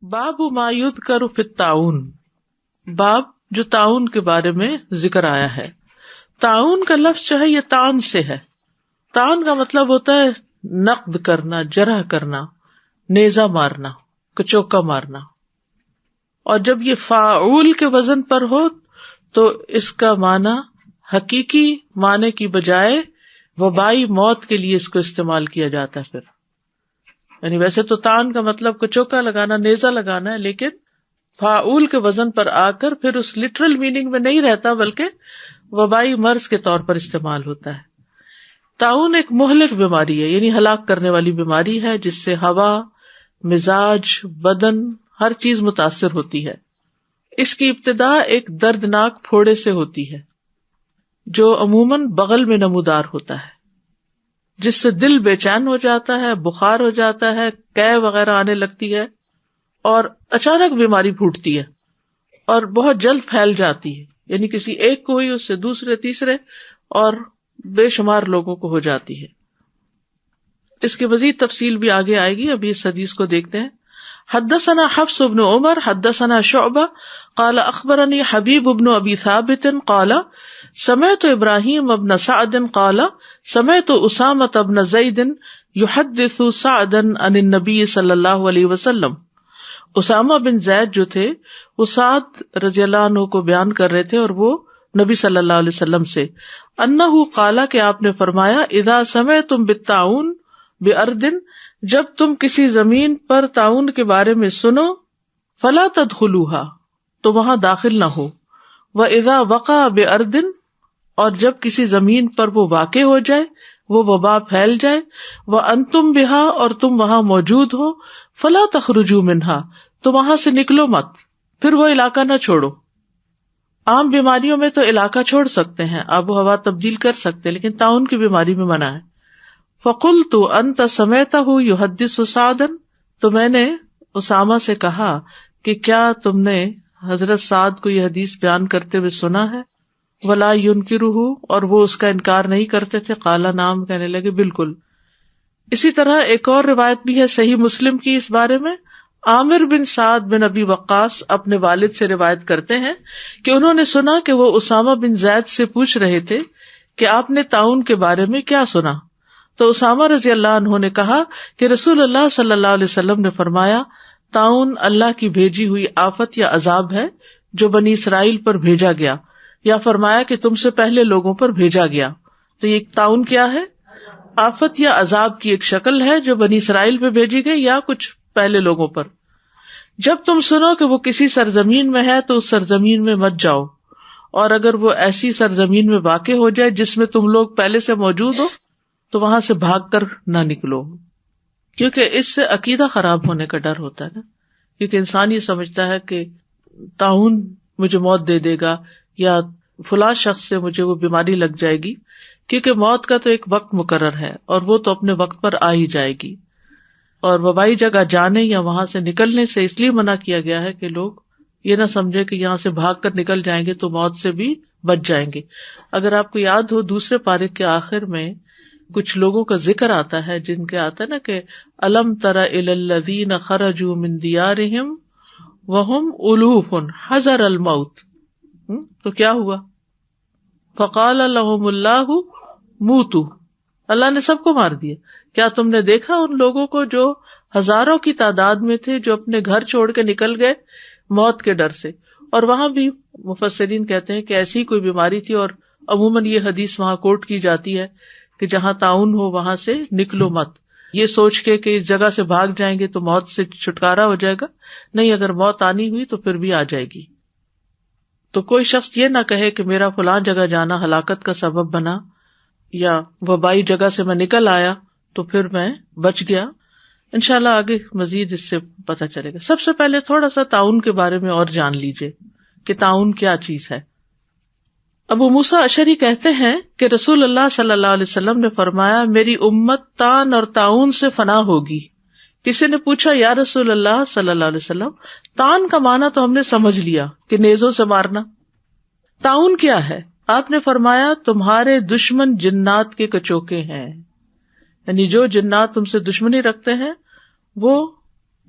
باب ما یذکر فی الطاعون، باب جو طاعون کے بارے میں ذکر آیا ہے۔ طاعون کا لفظ جو ہے یہ طعن سے ہے۔ طعن کا مطلب ہوتا ہے نقد کرنا، جرح کرنا، نیزہ مارنا، کچوکا مارنا، اور جب یہ فاعول کے وزن پر ہو تو اس کا معنی حقیقی معنی کی بجائے وبائی موت کے لیے اس کو استعمال کیا جاتا ہے۔ پھر یعنی ویسے تو طعن کا مطلب کچوکا لگانا، نیزہ لگانا ہے، لیکن فاعول کے وزن پر آ کر پھر اس لٹرل میننگ میں نہیں رہتا بلکہ وبائی مرض کے طور پر استعمال ہوتا ہے۔ طاعون ایک مہلک بیماری ہے، یعنی ہلاک کرنے والی بیماری ہے جس سے ہوا، مزاج، بدن، ہر چیز متاثر ہوتی ہے۔ اس کی ابتدا ایک دردناک پھوڑے سے ہوتی ہے جو عموماً بغل میں نمودار ہوتا ہے، جس سے دل بے چین ہو جاتا ہے، بخار ہو جاتا ہے، قے وغیرہ آنے لگتی ہے، اور اچانک بیماری پھوٹتی ہے اور بہت جلد پھیل جاتی ہے، یعنی کسی ایک کو ہوئی اس سے دوسرے، تیسرے اور بے شمار لوگوں کو ہو جاتی ہے۔ اس کی مزید تفصیل بھی آگے آئے گی، ابھی اس حدیث کو دیکھتے ہیں۔ حدثنا حفص بن عمر حدثنا شعبہ قال اخبرني حبیب بن ابی ثابت قال سمعت ابراہیم بن سعد قال سمعت اسامہ بن زید يحدث سعدا عن النبی صلی اللہ علیہ وسلم۔ اسامہ بن زید جو تھے وہ سعد رضی اللہ عنہ کو بیان کر رہے تھے، اور وہ نبی صلی اللہ علیہ وسلم سے، انہ قال کہ آپ نے فرمایا، اذا سمعتم بالطاعون بارض، جب تم کسی زمین پر طاعون کے بارے میں سنو، فلا تدخلوها، تو وہاں داخل نہ ہو، واذا وقع بارض، اور جب کسی زمین پر وہ واقع ہو جائے، وہ وبا پھیل جائے، وانتم بها، اور تم وہاں موجود ہو، فلا تخرجوا منها، تو وہاں سے نکلو مت، پھر وہ علاقہ نہ چھوڑو۔ عام بیماریوں میں تو علاقہ چھوڑ سکتے ہیں، آب و ہوا تبدیل کر سکتے ہیں، لیکن طاعون کی بیماری میں منع ہے۔ فقلت انت سمعته يحدث سعدا، تو میں نے اسامہ سے کہا کہ کیا تم نے حضرت سعد کو یہ حدیث بیان کرتے ہوئے سنا ہے؟ ولا ينکرہ، اور وہ اس کا انکار نہیں کرتے تھے؟ قال نعم، کہنے لگے بالکل۔ اسی طرح ایک اور روایت بھی ہے صحیح مسلم کی اس بارے میں۔ عامر بن سعد بن ابی وقاص اپنے والد سے روایت کرتے ہیں کہ انہوں نے سنا کہ وہ اسامہ بن زید سے پوچھ رہے تھے کہ آپ نے طاعون کے بارے میں کیا سنا؟ تو اسامہ رضی اللہ عنہ نے کہا کہ رسول اللہ صلی اللہ علیہ وسلم نے فرمایا، طاعون اللہ کی بھیجی ہوئی آفت یا عذاب ہے جو بنی اسرائیل پر بھیجا گیا، یا فرمایا کہ تم سے پہلے لوگوں پر بھیجا گیا۔ تو یہ طاعون کیا ہے؟ آفت یا عذاب کی ایک شکل ہے جو بنی اسرائیل پہ بھیجی گئی یا کچھ پہلے لوگوں پر۔ جب تم سنو کہ وہ کسی سرزمین میں ہے تو اس سرزمین میں مت جاؤ، اور اگر وہ ایسی سرزمین میں واقع ہو جائے جس میں تم لوگ پہلے سے موجود ہو تو وہاں سے بھاگ کر نہ نکلو، کیونکہ اس سے عقیدہ خراب ہونے کا ڈر ہوتا ہے نا، کیونکہ انسان یہ سمجھتا ہے کہ طاعون مجھے موت دے دے گا یا فلاں شخص سے مجھے وہ بیماری لگ جائے گی، کیونکہ موت کا تو ایک وقت مقرر ہے اور وہ تو اپنے وقت پر آ ہی جائے گی۔ اور وبائی جگہ جانے یا وہاں سے نکلنے سے اس لیے منع کیا گیا ہے کہ لوگ یہ نہ سمجھے کہ یہاں سے بھاگ کر نکل جائیں گے تو موت سے بھی بچ جائیں گے۔ اگر آپ کو یاد ہو دوسرے پارے کے آخر میں کچھ لوگوں کا ذکر آتا ہے جن کے آتا ہے نا کہ الم تر الی الذین خرجوا من دیارہم وہم الوف حذر الموت، تو کیا ہوا؟ فقال لهم اللہ موتوا، اللہ نے سب کو مار دیا۔ کیا تم نے دیکھا ان لوگوں کو جو ہزاروں کی تعداد میں تھے، جو اپنے گھر چھوڑ کے نکل گئے موت کے ڈر سے؟ اور وہاں بھی مفسرین کہتے ہیں کہ ایسی کوئی بیماری تھی، اور عموماً یہ حدیث وہاں کوٹ کی جاتی ہے کہ جہاں طاعون ہو وہاں سے نکلو مت، یہ سوچ کے کہ اس جگہ سے بھاگ جائیں گے تو موت سے چھٹکارا ہو جائے گا، نہیں، اگر موت آنی ہوئی تو پھر بھی آ جائے گی۔ تو کوئی شخص یہ نہ کہے کہ میرا فلاں جگہ جانا ہلاکت کا سبب بنا یا وبائی جگہ سے میں نکل آیا تو پھر میں بچ گیا۔ انشاءاللہ آگے مزید اس سے پتہ چلے گا۔ سب سے پہلے تھوڑا سا طاعون کے بارے میں اور جان لیجئے کہ طاعون کیا چیز ہے۔ ابو موسیٰ اشعری کہتے ہیں کہ رسول اللہ صلی اللہ علیہ وسلم نے فرمایا، میری امت تان اور طاعون سے فنا ہوگی۔ کسی نے پوچھا، یا رسول اللہ صلی اللہ علیہ وسلم، تان کا معنی تو ہم نے سمجھ لیا کہ نیزوں سے مارنا، طاعون کیا ہے؟ آپ نے فرمایا، تمہارے دشمن جنات کے کچوکے ہیں، یعنی جو جنات تم سے دشمنی رکھتے ہیں وہ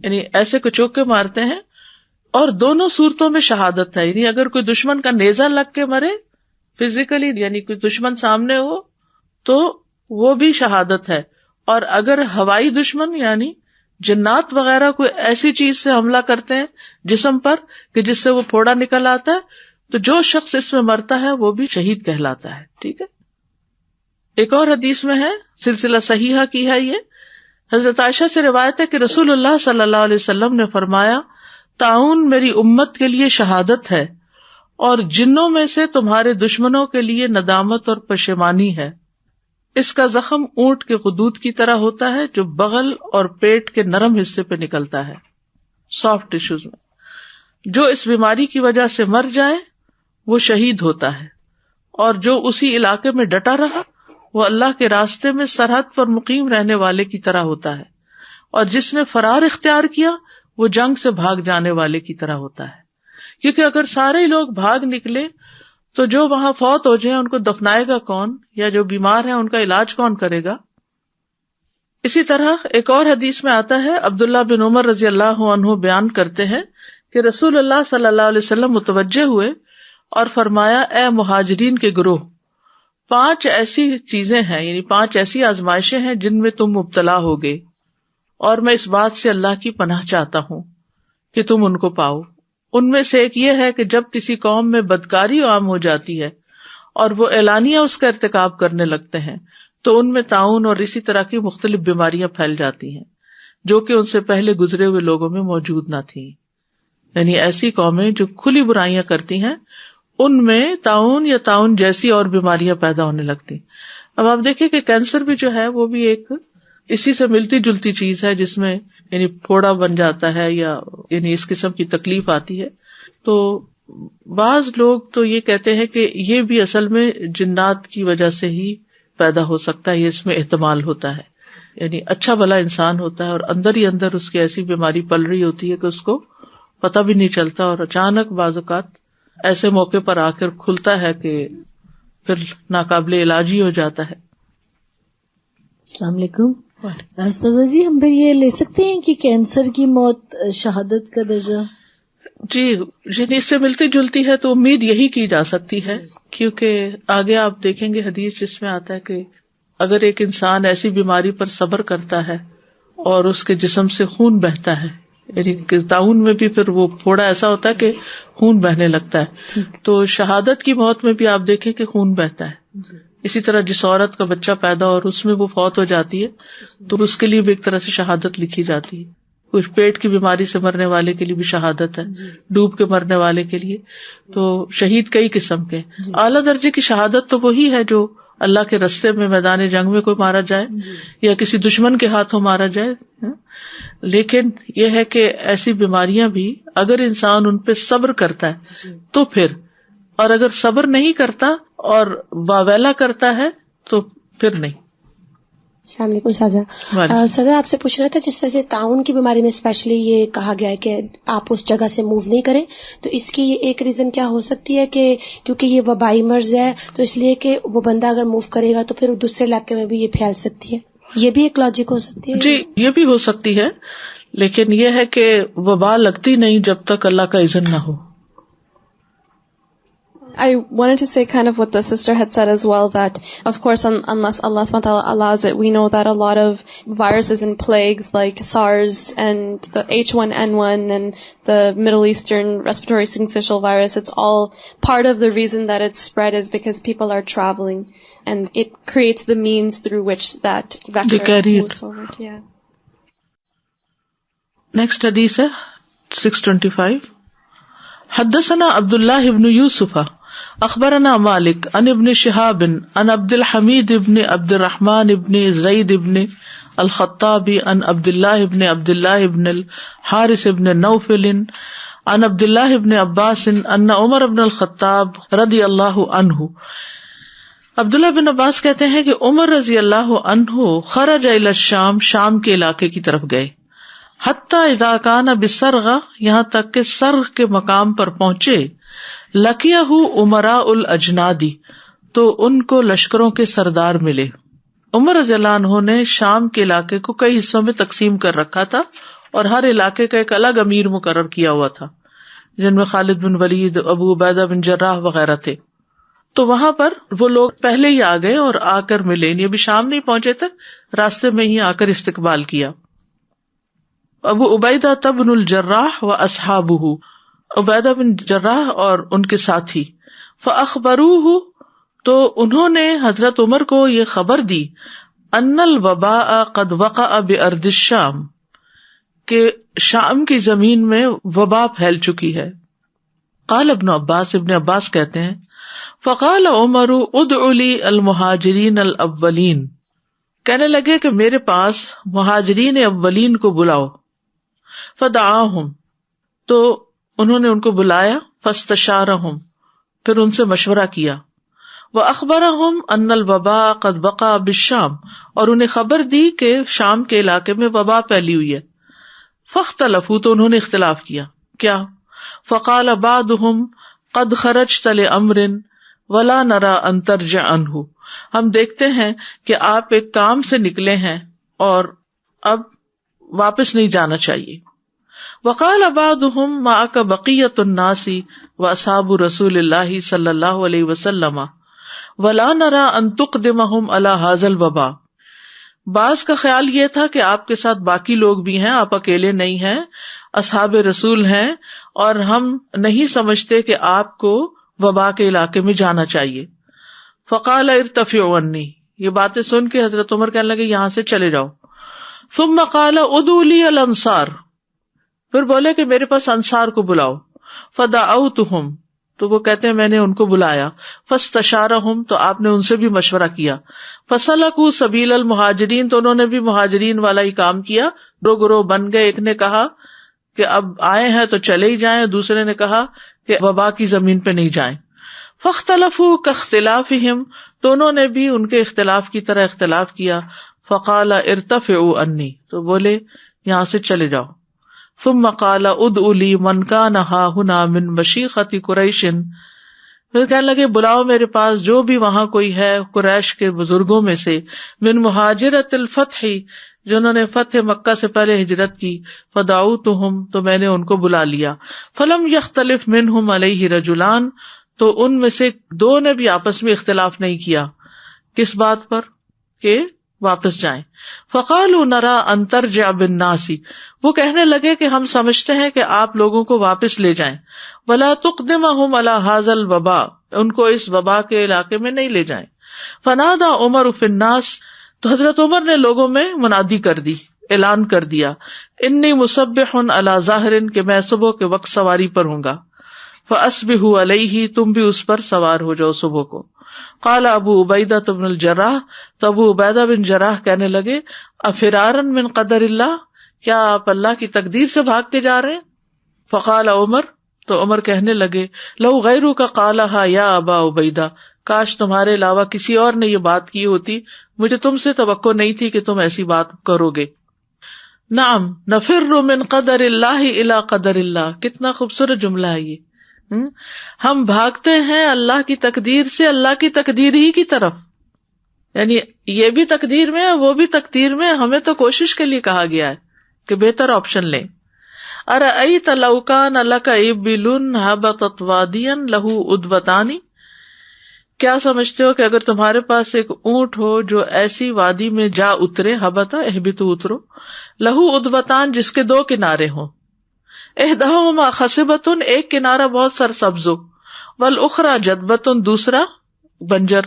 یعنی ایسے کو چوکے مارتے ہیں. اور دونوں صورتوں میں شہادت ہے. یعنی اگر کوئی دشمن کا نیزہ لگ کے مرے فزیکلی، یعنی کوئی دشمن سامنے ہو تو وہ بھی شہادت ہے. اور اگر ہوائی دشمن یعنی جنات وغیرہ کوئی ایسی چیز سے حملہ کرتے ہیں جسم پر کہ جس سے وہ پھوڑا نکل آتا ہے تو جو شخص اس میں مرتا ہے وہ بھی شہید کہلاتا ہے. ٹھیک ہے. ایک اور حدیث میں ہے، سلسلہ صحیحہ کی ہے یہ، حضرت عائشہ سے روایت ہے کہ رسول اللہ صلی اللہ علیہ وسلم نے فرمایا، طاعون میری امت کے لیے شہادت ہے اور جنوں میں سے تمہارے دشمنوں کے لیے ندامت اور پشیمانی ہے. اس کا زخم اونٹ کے خدود کی طرح ہوتا ہے جو بغل اور پیٹ کے نرم حصے پہ نکلتا ہے، سافٹ ٹشوز میں. جو اس بیماری کی وجہ سے مر جائے وہ شہید ہوتا ہے، اور جو اسی علاقے میں ڈٹا رہا وہ اللہ کے راستے میں سرحد پر مقیم رہنے والے کی طرح ہوتا ہے، اور جس نے فرار اختیار کیا وہ جنگ سے بھاگ جانے والے کی طرح ہوتا ہے. کیونکہ اگر سارے لوگ بھاگ نکلے تو جو وہاں فوت ہو جائیں ان کو دفنائے گا کون، یا جو بیمار ہیں ان کا علاج کون کرے گا. اسی طرح ایک اور حدیث میں آتا ہے، عبداللہ بن عمر رضی اللہ عنہ بیان کرتے ہیں کہ رسول اللہ صلی اللہ علیہ وسلم متوجہ ہوئے اور فرمایا، اے مہاجرین کے گروہ، 5 ایسی چیزیں ہیں، یعنی 5 ایسی آزمائشیں ہیں جن میں تم مبتلا ہوگے، اور میں اس بات سے اللہ کی پناہ چاہتا ہوں کہ تم ان کو پاؤ. ان میں سے ایک یہ ہے کہ جب کسی قوم میں بدکاری عام ہو جاتی ہے اور وہ اعلانیہ اس کا ارتکاب کرنے لگتے ہیں تو ان میں طاعون اور اسی طرح کی مختلف بیماریاں پھیل جاتی ہیں جو کہ ان سے پہلے گزرے ہوئے لوگوں میں موجود نہ تھیں. یعنی ایسی قومیں جو کھلی برائیاں کرتی ہیں ان میں طاعون یا طاعون جیسی اور بیماریاں پیدا ہونے لگتی. اب آپ دیکھیں کہ کینسر بھی جو ہے وہ بھی ایک اسی سے ملتی جلتی چیز ہے، جس میں یعنی پھوڑا بن جاتا ہے یا یعنی اس قسم کی تکلیف آتی ہے. تو بعض لوگ تو یہ کہتے ہیں کہ یہ بھی اصل میں جنات کی وجہ سے ہی پیدا ہو سکتا ہے، یہ اس میں احتمال ہوتا ہے. یعنی اچھا بھلا انسان ہوتا ہے اور اندر ہی اندر اس کی ایسی بیماری پل رہی ہوتی ہے کہ اس کو پتہ بھی نہیں چلتا، اور اچانک بعض اوقات ایسے موقع پر آ کر کھلتا ہے کہ پھر ناقابل علاج ہی ہو جاتا ہے. السلام علیکم. استاذہ جی، ہم پھر یہ لے سکتے ہیں کہ کینسر کی موت شہادت کا درجہ؟ جی، یعنی اس سے ملتی جلتی ہے تو امید یہی کی جا سکتی ہے، کیونکہ آگے آپ دیکھیں گے حدیث جس میں آتا ہے کہ اگر ایک انسان ایسی بیماری پر صبر کرتا ہے اور اس کے جسم سے خون بہتا ہے، یعنی طاعون میں بھی پھر وہ پھوڑا ایسا ہوتا ہے کہ خون بہنے لگتا ہے، تو شہادت کی موت میں بھی آپ دیکھیں کہ خون بہتا ہے. اسی طرح جس عورت کا بچہ پیدا اور اس میں وہ فوت ہو جاتی ہے تو اس کے لیے بھی ایک طرح سے شہادت لکھی جاتی ہے. کچھ پیٹ کی بیماری سے مرنے والے کے لیے بھی شہادت ہے، ڈوب کے مرنے والے کے لیے. تو شہید کئی قسم کے. اعلیٰ درجے کی شہادت تو وہی ہے جو اللہ کے رستے میں میدان جنگ میں کوئی مارا جائے یا کسی دشمن کے ہاتھوں مارا جائے. لیکن یہ ہے کہ ایسی بیماریاں بھی اگر انسان ان پہ صبر کرتا ہے تو پھر، اور اگر صبر نہیں کرتا اور واویلا کرتا ہے تو پھر نہیں. السلام علیکم سازا. سازا آپ سے پوچھ رہا تھا، جس طرح سے طاعون کی بیماری میں اسپیشلی یہ کہا گیا ہے کہ آپ اس جگہ سے موو نہیں کریں، تو اس کی ایک ریزن کیا ہو سکتی ہے کہ کیونکہ یہ وبائی مرض ہے تو اس لیے کہ وہ بندہ اگر موو کرے گا تو پھر دوسرے علاقے میں بھی یہ پھیل سکتی ہے، یہ بھی ایک لاجک ہو سکتی ہے؟ جی، یہ بھی ہو سکتی ہے، لیکن یہ ہے کہ وبا لگتی نہیں جب تک اللہ کا اذن نہ ہو. I wanted to say kind of what the sister had said as well, that of course unless Allah subhanahu wa ta'ala allows it, we know that a lot of viruses and plagues like SARS and the H1N1 and the Middle Eastern respiratory syncytial virus, it's all part of the reason that it's spread is because people are traveling and it creates the means through which that vector moves forward. Yeah. Next hadith ہے 625. حدثنا عبد الله بن يوسف اخبرنا مالک عن ابن شہاب عن عبد الحمید ابن عبد الرحمن ابن زید ابن الخطاب عن عبد الله ابن الحارث ابن نوفل عن عبد الله ابن عباس ان عمر ابن الخطاب رضی اللہ عنہ. عبداللہ بن عباس کہتے ہیں کہ عمر رضی اللہ عنہ خرج الی الشام، شام کے علاقے کی طرف گئے، حتی اذا کان بسرغہ، یہاں تک کہ سرغ کے مقام پر پہنچے، لقیہ امراء الاجنادی، تو ان کو لشکروں کے سردار ملے. عمر رضی اللہ عنہ نے شام کے علاقے کو کئی حصوں میں تقسیم کر رکھا تھا اور ہر علاقے کا ایک الگ امیر مقرر کیا ہوا تھا، جن میں خالد بن ولید، ابو عبیدہ بن جراح وغیرہ تھے. تو وہاں پر وہ لوگ پہلے ہی آ گئے اور آ کر ملے، یہ بھی شام نہیں پہنچے تھے، راستے میں ہی آ کر استقبال کیا. ابو عبیدہ بن الجراح و اصحابہ، عبیدہ بن جراح اور ان کے ساتھی. فاخبروہ، تو انہوں نے حضرت عمر کو یہ خبر دی، ان الوباء قد وقع بارض الشام، کہ شام کی زمین میں وبا پھیل چکی ہے. قال ابن عباس، ابن عباس کہتے ہیں، فقال عمر ادع لی المہاجرین الاولین، کہنے لگے کہ میرے پاس مہاجرین اولین کو بلاؤ. فدعاہم، تو انہوں نے ان کو بلایا. فاستشارہم، پھر ان سے مشورہ کیا. وَأَخْبَرَهُمْ أَنَّ الْوَبَاءَ قَدْ وَقَعَ بِالشَّامِ، اور انہیں خبر دی کہ شام کے علاقے میں وبا پھیلی ہوئی ہے. فاختلفوا، تو انہوں نے اختلاف کیا. کیا؟ فقال بعضهم قد خرجت لأمر ولا نرى أن ترجع عنه، ہم دیکھتے ہیں کہ آپ ایک کام سے نکلے ہیں اور اب واپس نہیں جانا چاہیے. وقال بعضهم معك بقية الناس واصحاب رسول اللہ صلی اللہ علیہ وسلم ولا نرى ان تقدمهم على هذا الوباء، بعض کا خیال یہ تھا کہ آپ کے ساتھ باقی لوگ بھی ہیں، آپ اکیلے نہیں ہیں، اصحاب رسول ہیں، اور ہم نہیں سمجھتے کہ آپ کو وبا کے علاقے میں جانا چاہیے. فقال ارتفعوا عني، یہ باتیں سن کے حضرت عمر کہنے لگے یہاں سے چلے جاؤ. ثم قال ادعوا لي الانصار، پھر بولے کہ میرے پاس انصار کو بلاؤ. فدعوتهم، تو وہ کہتے ہیں میں نے ان کو بلایا. فاستشارهم، تو آپ نے ان سے بھی مشورہ کیا. فسلكوا سبیل المہاجرین، تو انہوں نے بھی مہاجرین والا ہی کام کیا، دو گروہ بن گئے. ایک نے کہا کہ اب آئے ہیں تو چلے ہی جائیں، دوسرے نے کہا کہ وبا کی زمین پہ نہیں جائیں. فاختلفوا كاختلافهم، تو انہوں نے بھی ان کے اختلاف کی طرح اختلاف کیا. فقال ارتفعوا عني، تو بولے یہاں سے چلے جاؤ. ثم قال ادعوا لي من كان ها هنا من مشيخة قريش، پھر کہنے لگے بلاؤ میرے پاس جو بھی وہاں کوئی ہے قریش کے بزرگوں میں سے، من مہاجرت الفتح، جنہوں نے فتح مکہ سے پہلے ہجرت کی. فدعوتهم، تو میں نے ان کو بلا لیا. فلم يختلف منهم علیہ رجلان، تو ان میں سے دو نے بھی آپس میں اختلاف نہیں کیا. کس بات پر؟ کہ واپس جائیں. فقالوا نرى ان ترجع بالناس، وہ کہنے لگے کہ ہم سمجھتے ہیں کہ آپ لوگوں کو واپس لے جائیں. ولا تقدمهم على هذا الوباء، ان کو اس وبا کے علاقے میں نہیں لے جائیں. فنادى عمر في الناس، تو حضرت عمر نے لوگوں میں منادی کر دی، اعلان کر دیا، انی مصبح علی ظاہر، کہ میں صبح کے وقت سواری پر ہوں گا. فاصبحوا علیہ، تم بھی اس پر سوار ہو جاؤ صبح کو. قال ابو عبیدہ بن الجراح، تو ابو عبیدہ بن جراح کہنے لگے، افرارا من قدر اللہ، کیا آپ اللہ کی تقدیر سے بھاگ کے جا رہے ہیں؟ فقال عمر، تو عمر کہنے لگے، لو غیرک قالها یا ابا عبیدہ، کاش تمہارے علاوہ کسی اور نے یہ بات کی ہوتی، مجھے تم سے توقع نہیں تھی کہ تم ایسی بات کرو گے. نعم نفر من قدر اللہ الی قدر اللہ، کتنا خوبصورت جملہ ہے یہ. ہم بھاگتے ہیں اللہ کی تقدیر سے اللہ کی تقدیر ہی کی طرف، یعنی یہ بھی تقدیر میں ہے وہ بھی تقدیر میں، ہمیں تو کوشش کے لیے کہا گیا ہے کہ بہتر آپشن لیں. ارأیت لو کان لک ابل ہبطت وادیا لہ ادوتان، کیا سمجھتے ہو کہ اگر تمہارے پاس ایک اونٹ ہو جو ایسی وادی میں جا اترے، ہبطا اہبطو اترو، لہ ادوتان جس کے دو کنارے ہوں، احدہما خصبۃ ایک کنارہ بہت سرسبز، والاخری جدبۃ دوسرا بنجر.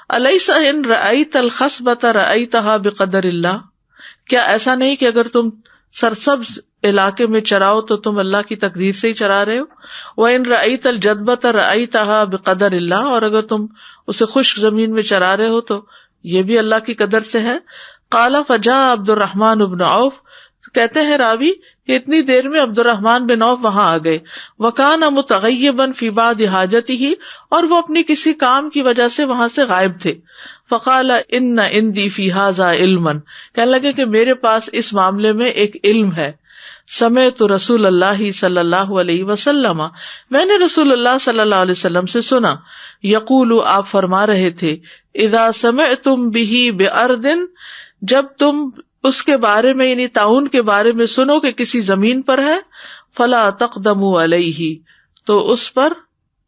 الیس ان رأیت الخصبۃ رأیتھا بقدر اللہ، کیا ایسا نہیں کہ اگر تم سرسبز علاقے میں چراؤ تو تم اللہ کی تقدیر سے ہی چرا رہے ہو. وَإِن رَأَيْتَ الْجَدْبَةَ رَأَيْتَهَا بِقَدَرِ اللَّهِ، اور اگر تم اسے خشک زمین میں چرا رہے ہو تو یہ بھی اللہ کی قدر سے ہے. قال فجاء عبد الرحمن بن عوف، کہتے ہیں راوی کہ اتنی دیر میں عبد الرحمن بن عوف وہاں آ گئے. وَكَانَ مُتَغَيِّبًا فِي بَعْضِ حَاجَتِهِ، اور وہ اپنی کسی کام کی وجہ سے وہاں سے غائب تھے. فقال ان عندي في هذا علما، کہنے لگے کہ میرے پاس اس معاملے میں ایک علم ہے. سمعت رسول اللہ صلی اللہ علیہ وسلم، میں نے رسول اللہ صلی اللہ علیہ وسلم سے سنا، یقول، آپ فرما رہے تھے، اذا سمعتم به بأرض، جب تم اس کے بارے میں یعنی طاعون کے بارے میں سنو کہ کسی زمین پر ہے، فلا تقدموا علیہ، تو اس پر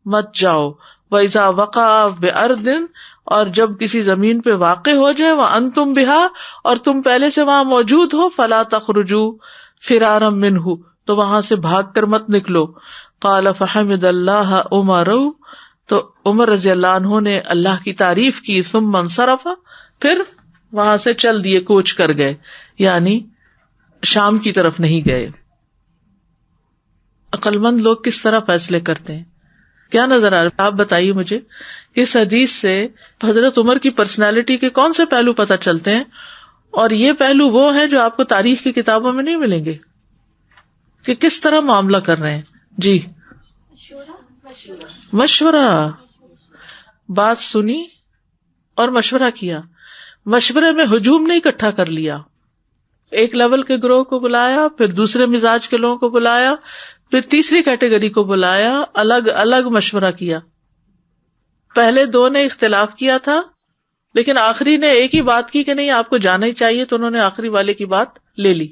مت جاؤ، وَإِذَا وَقَعَ بِأَرْضٍ، اور جب کسی زمین پہ واقع ہو جائے، وَأَنْتُمْ بِهَا، اور تم پہلے سے وہاں موجود ہو، فَلَا تَخْرُجُوا فِرَارًا مِنْهُ، تو وہاں سے بھاگ کر مت نکلو. قَالَ فَحَمِدَ اللَّهَ عُمَرُ، تو عمر رضی اللہ عنہ نے اللہ کی تعریف کی، ثُمَّ انصَرَفَ، پھر وہاں سے چل دیے، کوچ کر گئے، یعنی شام کی طرف نہیں گئے. عقل مند لوگ کس طرح فیصلے کرتے ہیں؟ کیا نظر آ رہا ہے؟ آپ بتائیے مجھے. اس حدیث سے حضرت عمر کی پرسنالٹی کے کون سے پہلو پتہ چلتے ہیں؟ اور یہ پہلو وہ ہیں جو آپ کو تاریخ کی کتابوں میں نہیں ملیں گے کہ کس طرح معاملہ کر رہے ہیں. جی، مشورہ، بات سنی اور مشورہ کیا. مشورے میں ہجوم نہیں اکٹھا کر لیا، ایک لیول کے گروہ کو بلایا، پھر دوسرے مزاج کے لوگوں کو بلایا، پھر تیسری کیٹیگری کو بلایا، الگ الگ مشورہ کیا. پہلے دو نے اختلاف کیا تھا، لیکن آخری نے ایک ہی بات کی کہ نہیں آپ کو جانا ہی چاہیے، تو انہوں نے آخری والے کی بات لے لی.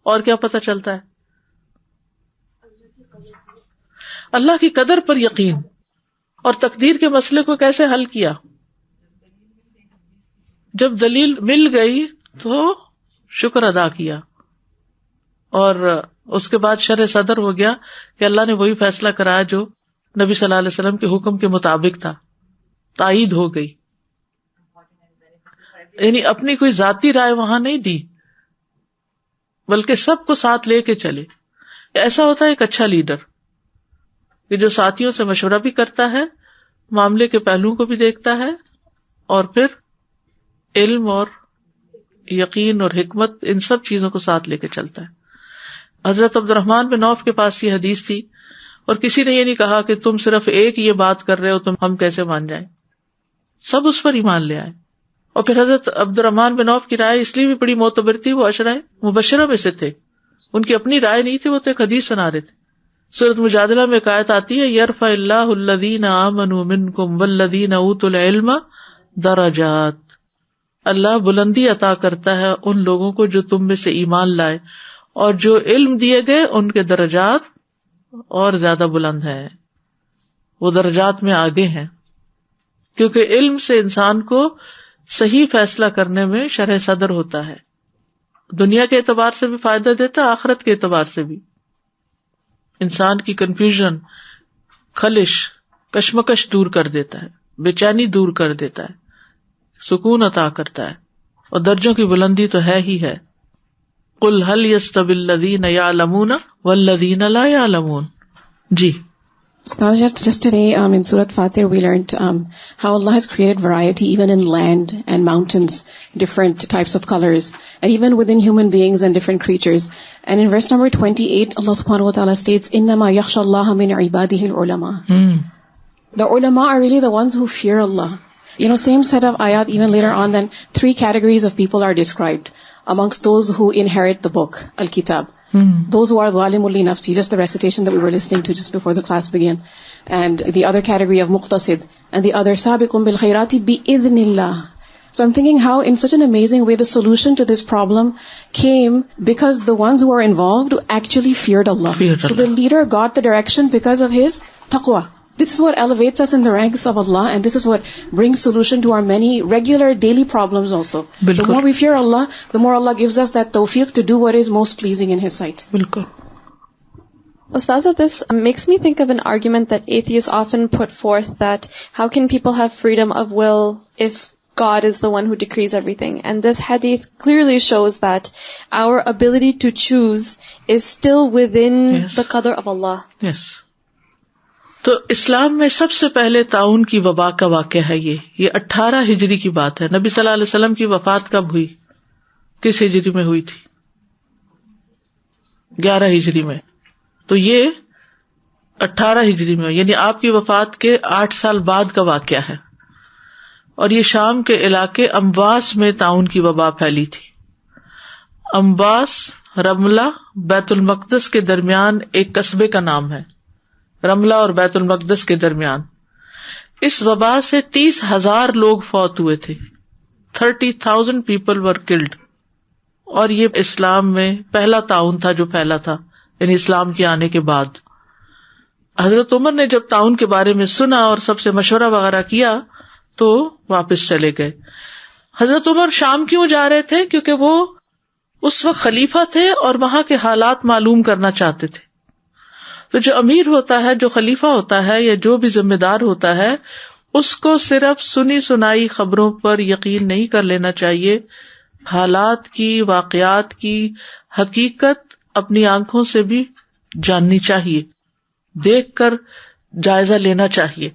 اور کیا پتہ چلتا ہے؟ اللہ کی قدر پر یقین، اور تقدیر کے مسئلے کو کیسے حل کیا. جب دلیل مل گئی تو شکر ادا کیا، اور اس کے بعد شرح صدر ہو گیا کہ اللہ نے وہی فیصلہ کرایا جو نبی صلی اللہ علیہ وسلم کے حکم کے مطابق تھا. تائید ہو گئی، یعنی اپنی کوئی ذاتی رائے وہاں نہیں دی، بلکہ سب کو ساتھ لے کے چلے. ایسا ہوتا ہے ایک اچھا لیڈر کہ جو ساتھیوں سے مشورہ بھی کرتا ہے، معاملے کے پہلوؤں کو بھی دیکھتا ہے، اور پھر علم اور یقین اور حکمت ان سب چیزوں کو ساتھ لے کے چلتا ہے. حضرت عبد الرحمن بن عوف کے پاس یہ حدیث تھی، اور کسی نے یہ نہیں کہا کہ تم صرف ایک یہ بات کر رہے ہو، تم ہم کیسے مان جائیں. سب اس پر ایمان لے آئے. اور پھر حضرت عبد الرحمن بن عوف کی رائے اس لیے بھی بڑی معتبر تھی، وہ عشرہ مبشرہ میں سے تھے، ان کی اپنی رائے نہیں تھی، وہ تو ایک حدیث سنا رہے تھے. سورۃ مجادلہ میں ایک آیت آتی ہے، یرفع اللہ الذین آمنوا منکم والذین اوتوا العلم درجات، اللہ بلندی عطا کرتا ہے ان لوگوں کو جو تم میں سے ایمان لائے، اور جو علم دیے گئے ان کے درجات اور زیادہ بلند ہیں، وہ درجات میں آگے ہیں. کیونکہ علم سے انسان کو صحیح فیصلہ کرنے میں شرح صدر ہوتا ہے، دنیا کے اعتبار سے بھی فائدہ دیتا ہے، آخرت کے اعتبار سے بھی. انسان کی کنفیوژن، خلش، کشمکش دور کر دیتا ہے، بے چینی دور کر دیتا ہے، سکون عطا کرتا ہے، اور درجوں کی بلندی تو ہے ہی ہے. قل هل يستوي الذين يعلمون والذين لا يعلمون. جی Ustaz, just today in Surah Fatir we learned how Allah has created variety even in land and mountains, different types of colors, and even within human beings and different creatures. And in verse number 28, Allah subhanahu wa ta'ala states, إِنَّمَا يَخْشَى اللَّهَ مِنْ عِبَادِهِ الْعُلَمَاء. The ulama are really the ones who fear Allah. Same set of ayat even later on, then 3 categories of people are described. Amongst those who inherit the book, Al-Kitab. Those who are zalimul li nafsi, just the recitation that we were listening to just before the class began. And the other category of muqtasid, and the other sabiqun bil khairati bi-idhnillah. So I'm thinking how in such an amazing way the solution to this problem came because the ones who are involved actually feared Allah. So the leader got the direction because of his taqwa. This is what elevates us in the ranks of Allah, and this is what brings solution to our many regular daily problems also. The more we fear Allah, the more Allah gives us that tawfiq to do what is most pleasing in His sight. بالکل. Ustaza, this makes me think of an argument that atheists often put forth, that how can people have freedom of will if God is the one who decrees everything? And this hadith clearly shows that our ability to choose is still within the qadr of Allah. Yes. تو اسلام میں سب سے پہلے طاعون کی وبا کا واقعہ ہے. یہ 18 ہجری کی بات ہے. نبی صلی اللہ علیہ وسلم کی وفات کب ہوئی؟ کس ہجری میں ہوئی تھی؟ 11 ہجری میں. تو یہ 18 ہجری میں، یعنی آپ کی وفات کے 8 سال بعد کا واقعہ ہے. اور یہ شام کے علاقے امواس میں طاعون کی وبا پھیلی تھی. امواس رملہ بیت المقدس کے درمیان ایک قصبے کا نام ہے، رملہ اور بیت المقدس کے درمیان. اس وبا سے 30,000 لوگ فوت ہوئے تھے. 30,000 people were killed. اور یہ اسلام میں پہلا تعاون تھا جو پھیلا تھا، یعنی اسلام کے آنے کے بعد. حضرت عمر نے جب تعاون کے بارے میں سنا اور سب سے مشورہ وغیرہ کیا تو واپس چلے گئے. حضرت عمر شام کیوں جا رہے تھے؟ کیونکہ وہ اس وقت خلیفہ تھے اور وہاں کے حالات معلوم کرنا چاہتے تھے. تو جو امیر ہوتا ہے، جو خلیفہ ہوتا ہے یا جو بھی ذمہ دار ہوتا ہے، اس کو صرف سنی سنائی خبروں پر یقین نہیں کر لینا چاہیے. حالات کی، واقعات کی حقیقت اپنی آنکھوں سے بھی جاننی چاہیے، دیکھ کر جائزہ لینا چاہیے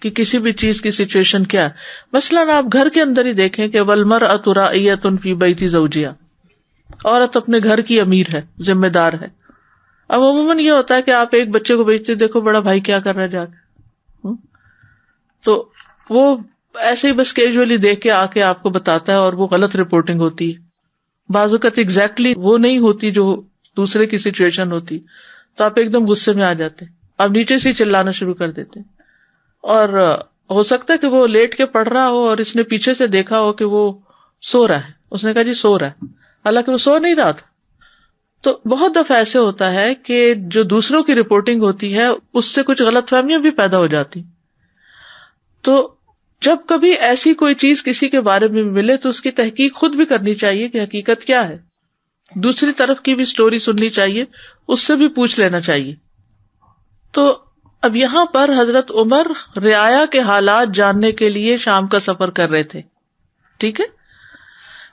کہ کسی بھی چیز کی سچویشن کیا ہے. مثلاً آپ گھر کے اندر ہی دیکھیں کہ والمرأۃ راعیۃ فی بیت زوجہا، عورت اپنے گھر کی امیر ہے، ذمہ دار ہے. اب عموماً یہ ہوتا ہے کہ آپ ایک بچے کو بھیجتے دیکھو بڑا بھائی کیا کر رہا ہے جا کے، تو وہ ایسے ہی بس کیجولی دیکھ کے آ کے آپ کو بتاتا ہے اور وہ غلط رپورٹنگ ہوتی ہے. بعض اوقات ایگزیکٹلی وہ نہیں ہوتی جو دوسرے کی سچویشن ہوتی، تو آپ ایک دم غصے میں آ جاتے، آپ نیچے سے چلانا شروع کر دیتے. اور ہو سکتا ہے کہ وہ لیٹ کے پڑھ رہا ہو اور اس نے پیچھے سے دیکھا ہو کہ وہ سو رہا ہے، اس نے کہا جی سو رہا ہے، حالانکہ وہ سو نہیں رہا تھا. تو بہت دفعہ ایسے ہوتا ہے کہ جو دوسروں کی رپورٹنگ ہوتی ہے اس سے کچھ غلط فہمیاں بھی پیدا ہو جاتی. تو جب کبھی ایسی کوئی چیز کسی کے بارے میں ملے تو اس کی تحقیق خود بھی کرنی چاہیے کہ حقیقت کیا ہے. دوسری طرف کی بھی سٹوری سننی چاہیے، اس سے بھی پوچھ لینا چاہیے. تو اب یہاں پر حضرت عمر رعایا کے حالات جاننے کے لیے شام کا سفر کر رہے تھے. ٹھیک ہے،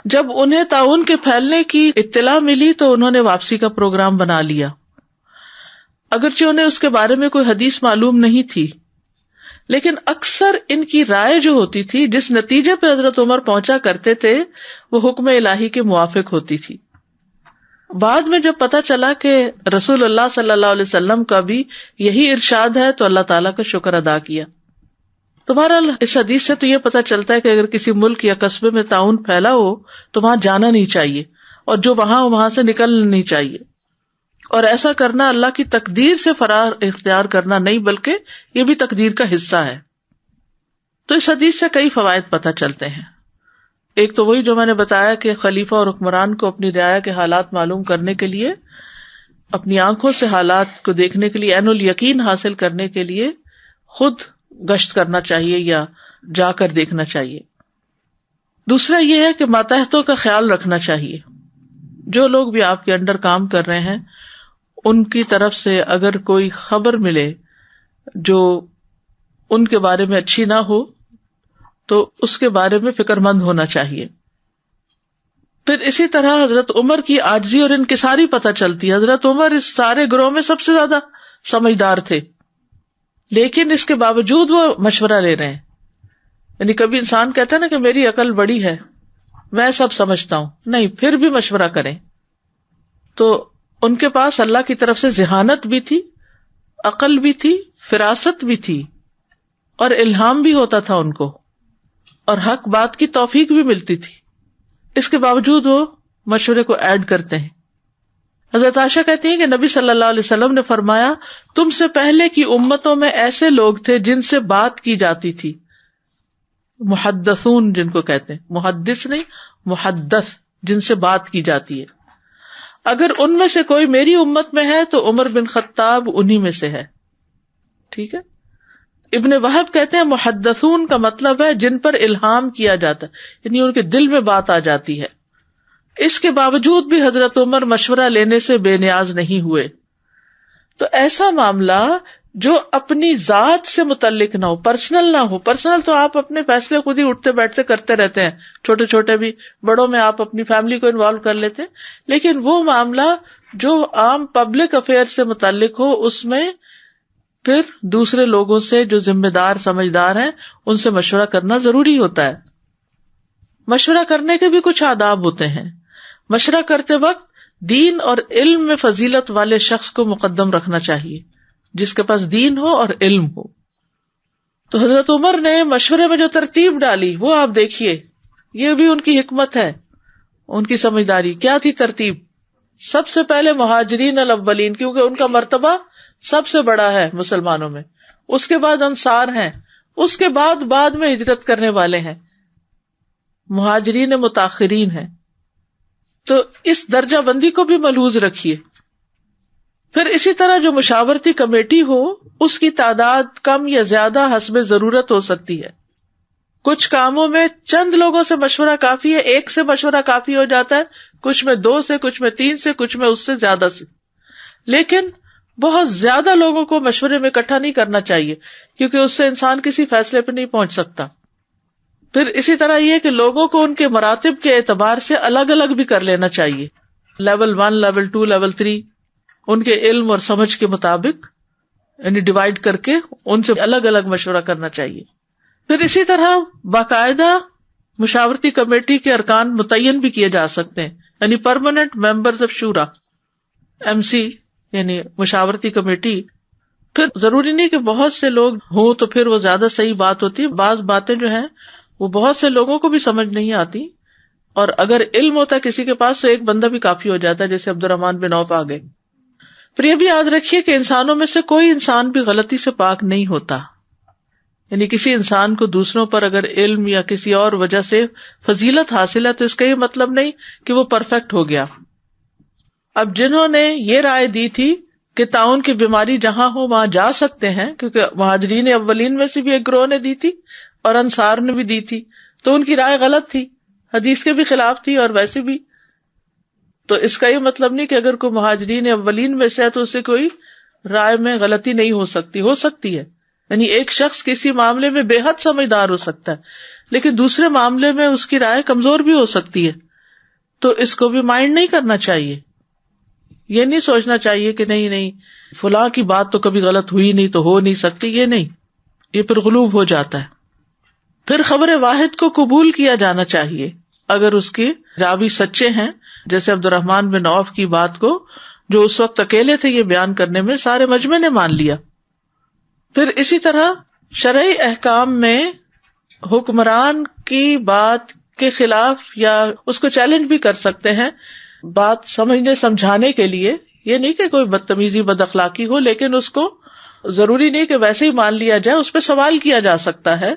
جب انہیں تعاون کے پھیلنے کی اطلاع ملی تو انہوں نے واپسی کا پروگرام بنا لیا. اگرچہ انہیں اس کے بارے میں کوئی حدیث معلوم نہیں تھی، لیکن اکثر ان کی رائے جو ہوتی تھی، جس نتیجے پہ حضرت عمر پہنچا کرتے تھے، وہ حکم الہی کے موافق ہوتی تھی. بعد میں جب پتا چلا کہ رسول اللہ صلی اللہ علیہ وسلم کا بھی یہی ارشاد ہے تو اللہ تعالیٰ کا شکر ادا کیا. تو بہرحال اس حدیث سے تو یہ پتا چلتا ہے کہ اگر کسی ملک یا قصبے میں تعاون پھیلا ہو تو وہاں جانا نہیں چاہیے، اور جو وہاں سے نکلنا نہیں چاہیے. اور ایسا کرنا اللہ کی تقدیر سے فرار اختیار کرنا نہیں، بلکہ یہ بھی تقدیر کا حصہ ہے. تو اس حدیث سے کئی فوائد پتہ چلتے ہیں. ایک تو وہی جو میں نے بتایا کہ خلیفہ اور حکمران کو اپنی رعایا کے حالات معلوم کرنے کے لیے، اپنی آنکھوں سے حالات کو دیکھنے کے لیے، عین الیقین حاصل کرنے کے لیے خود گشت کرنا چاہیے یا جا کر دیکھنا چاہیے. دوسرا یہ ہے کہ ماتحتوں کا خیال رکھنا چاہیے. جو لوگ بھی آپ کے انڈر کام کر رہے ہیں ان کی طرف سے اگر کوئی خبر ملے جو ان کے بارے میں اچھی نہ ہو تو اس کے بارے میں فکر مند ہونا چاہیے. پھر اسی طرح حضرت عمر کی عاجزی اور انکساری پتہ چلتی ہے. حضرت عمر اس سارے گروہ میں سب سے زیادہ سمجھدار تھے، لیکن اس کے باوجود وہ مشورہ لے رہے ہیں. یعنی کبھی انسان کہتا ہے نا کہ میری عقل بڑی ہے، میں سب سمجھتا ہوں، نہیں، پھر بھی مشورہ کریں. تو ان کے پاس اللہ کی طرف سے ذہانت بھی تھی، عقل بھی تھی، فراست بھی تھی، اور الہام بھی ہوتا تھا ان کو، اور حق بات کی توفیق بھی ملتی تھی. اس کے باوجود وہ مشورے کو ایڈ کرتے ہیں. حضرت عائشہ کہتی ہیں کہ نبی صلی اللہ علیہ وسلم نے فرمایا، تم سے پہلے کی امتوں میں ایسے لوگ تھے جن سے بات کی جاتی تھی، محدثون جن کو کہتے ہیں، محدث نہیں، محدث، جن سے بات کی جاتی ہے. اگر ان میں سے کوئی میری امت میں ہے تو عمر بن خطاب انہی میں سے ہے. ٹھیک ہے. ابن وہب کہتے ہیں محدثون کا مطلب ہے جن پر الہام کیا جاتا ہے، یعنی ان کے دل میں بات آ جاتی ہے. اس کے باوجود بھی حضرت عمر مشورہ لینے سے بے نیاز نہیں ہوئے. تو ایسا معاملہ جو اپنی ذات سے متعلق نہ ہو، پرسنل نہ ہو. پرسنل تو آپ اپنے فیصلے خود ہی اٹھتے بیٹھتے کرتے رہتے ہیں، چھوٹے چھوٹے بھی، بڑوں میں آپ اپنی فیملی کو انوالو کر لیتے ہیں. لیکن وہ معاملہ جو عام پبلک افیئر سے متعلق ہو، اس میں پھر دوسرے لوگوں سے جو ذمہ دار سمجھدار ہیں ان سے مشورہ کرنا ضروری ہوتا ہے. مشورہ کرنے کے بھی کچھ آداب ہوتے ہیں. مشورہ کرتے وقت دین اور علم میں فضیلت والے شخص کو مقدم رکھنا چاہیے، جس کے پاس دین ہو اور علم ہو. تو حضرت عمر نے مشورے میں جو ترتیب ڈالی وہ آپ دیکھیے، یہ بھی ان کی حکمت ہے، ان کی سمجھداری. کیا تھی ترتیب؟ سب سے پہلے مہاجرین الاولین، کیونکہ ان کا مرتبہ سب سے بڑا ہے مسلمانوں میں. اس کے بعد انصار ہیں، اس کے بعد میں ہجرت کرنے والے ہیں، مہاجرین متاخرین ہیں. تو اس درجہ بندی کو بھی ملحوظ رکھیے. پھر اسی طرح جو مشاورتی کمیٹی ہو اس کی تعداد کم یا زیادہ حسب ضرورت ہو سکتی ہے. کچھ کاموں میں چند لوگوں سے مشورہ کافی ہے، ایک سے مشورہ کافی ہو جاتا ہے، کچھ میں 2 سے، کچھ میں 3 سے، کچھ میں اس سے زیادہ سے. لیکن بہت زیادہ لوگوں کو مشورے میں اکٹھا نہیں کرنا چاہیے، کیونکہ اس سے انسان کسی فیصلے پہ نہیں پہنچ سکتا. پھر اسی طرح یہ کہ لوگوں کو ان کے مراتب کے اعتبار سے الگ الگ بھی کر لینا چاہیے، لیول 1، لیول 2، لیول 3، ان کے علم اور سمجھ کے مطابق، یعنی ڈیوائڈ کر کے ان سے الگ الگ مشورہ کرنا چاہیے. پھر اسی طرح باقاعدہ مشاورتی کمیٹی کے ارکان متعین بھی کیے جا سکتے ہیں، یعنی پرماننٹ ممبرز آف شورا، MC یعنی مشاورتی کمیٹی. پھر ضروری نہیں کہ بہت سے لوگ ہوں تو پھر وہ زیادہ صحیح بات ہوتی ہے. بعض باتیں جو ہیں وہ بہت سے لوگوں کو بھی سمجھ نہیں آتی، اور اگر علم ہوتا ہے کسی کے پاس تو ایک بندہ بھی کافی ہو جاتا ہے، جیسے عبد الرحمن بن عوف آ گئے. پھر یہ بھی یاد رکھیے کہ انسانوں میں سے کوئی انسان بھی غلطی سے پاک نہیں ہوتا، یعنی کسی انسان کو دوسروں پر اگر علم یا کسی اور وجہ سے فضیلت حاصل ہے تو اس کا یہ مطلب نہیں کہ وہ پرفیکٹ ہو گیا. اب جنہوں نے یہ رائے دی تھی کہ طاعون کی بیماری جہاں ہو وہاں جا سکتے ہیں، کیونکہ مہاجرین اولین میں سے بھی ایک گروہ نے دی تھی اور انصار نے بھی دی تھی، تو ان کی رائے غلط تھی، حدیث کے بھی خلاف تھی اور ویسے بھی. تو اس کا یہ مطلب نہیں کہ اگر کوئی مہاجرین اولین میں سے ہے تو اسے کوئی رائے میں غلطی نہیں ہو سکتی ہے. یعنی ایک شخص کسی معاملے میں بے حد سمجھدار ہو سکتا ہے لیکن دوسرے معاملے میں اس کی رائے کمزور بھی ہو سکتی ہے، تو اس کو بھی مائنڈ نہیں کرنا چاہیے. یہ نہیں سوچنا چاہیے کہ نہیں فلاں کی بات تو کبھی غلط ہوئی نہیں تو ہو نہیں سکتی، یہ نہیں، یہ پھر غلوب ہو جاتا ہے. پھر خبر واحد کو قبول کیا جانا چاہیے اگر اس کے راوی سچے ہیں، جیسے عبد الرحمن بن عوف کی بات کو جو اس وقت اکیلے تھے یہ بیان کرنے میں سارے مجمع نے مان لیا. پھر اسی طرح شرعی احکام میں حکمران کی بات کے خلاف یا اس کو چیلنج بھی کر سکتے ہیں بات سمجھنے سمجھانے کے لیے. یہ نہیں کہ کوئی بدتمیزی بد اخلاقی ہو، لیکن اس کو ضروری نہیں کہ ویسے ہی مان لیا جائے، اس پہ سوال کیا جا سکتا ہے،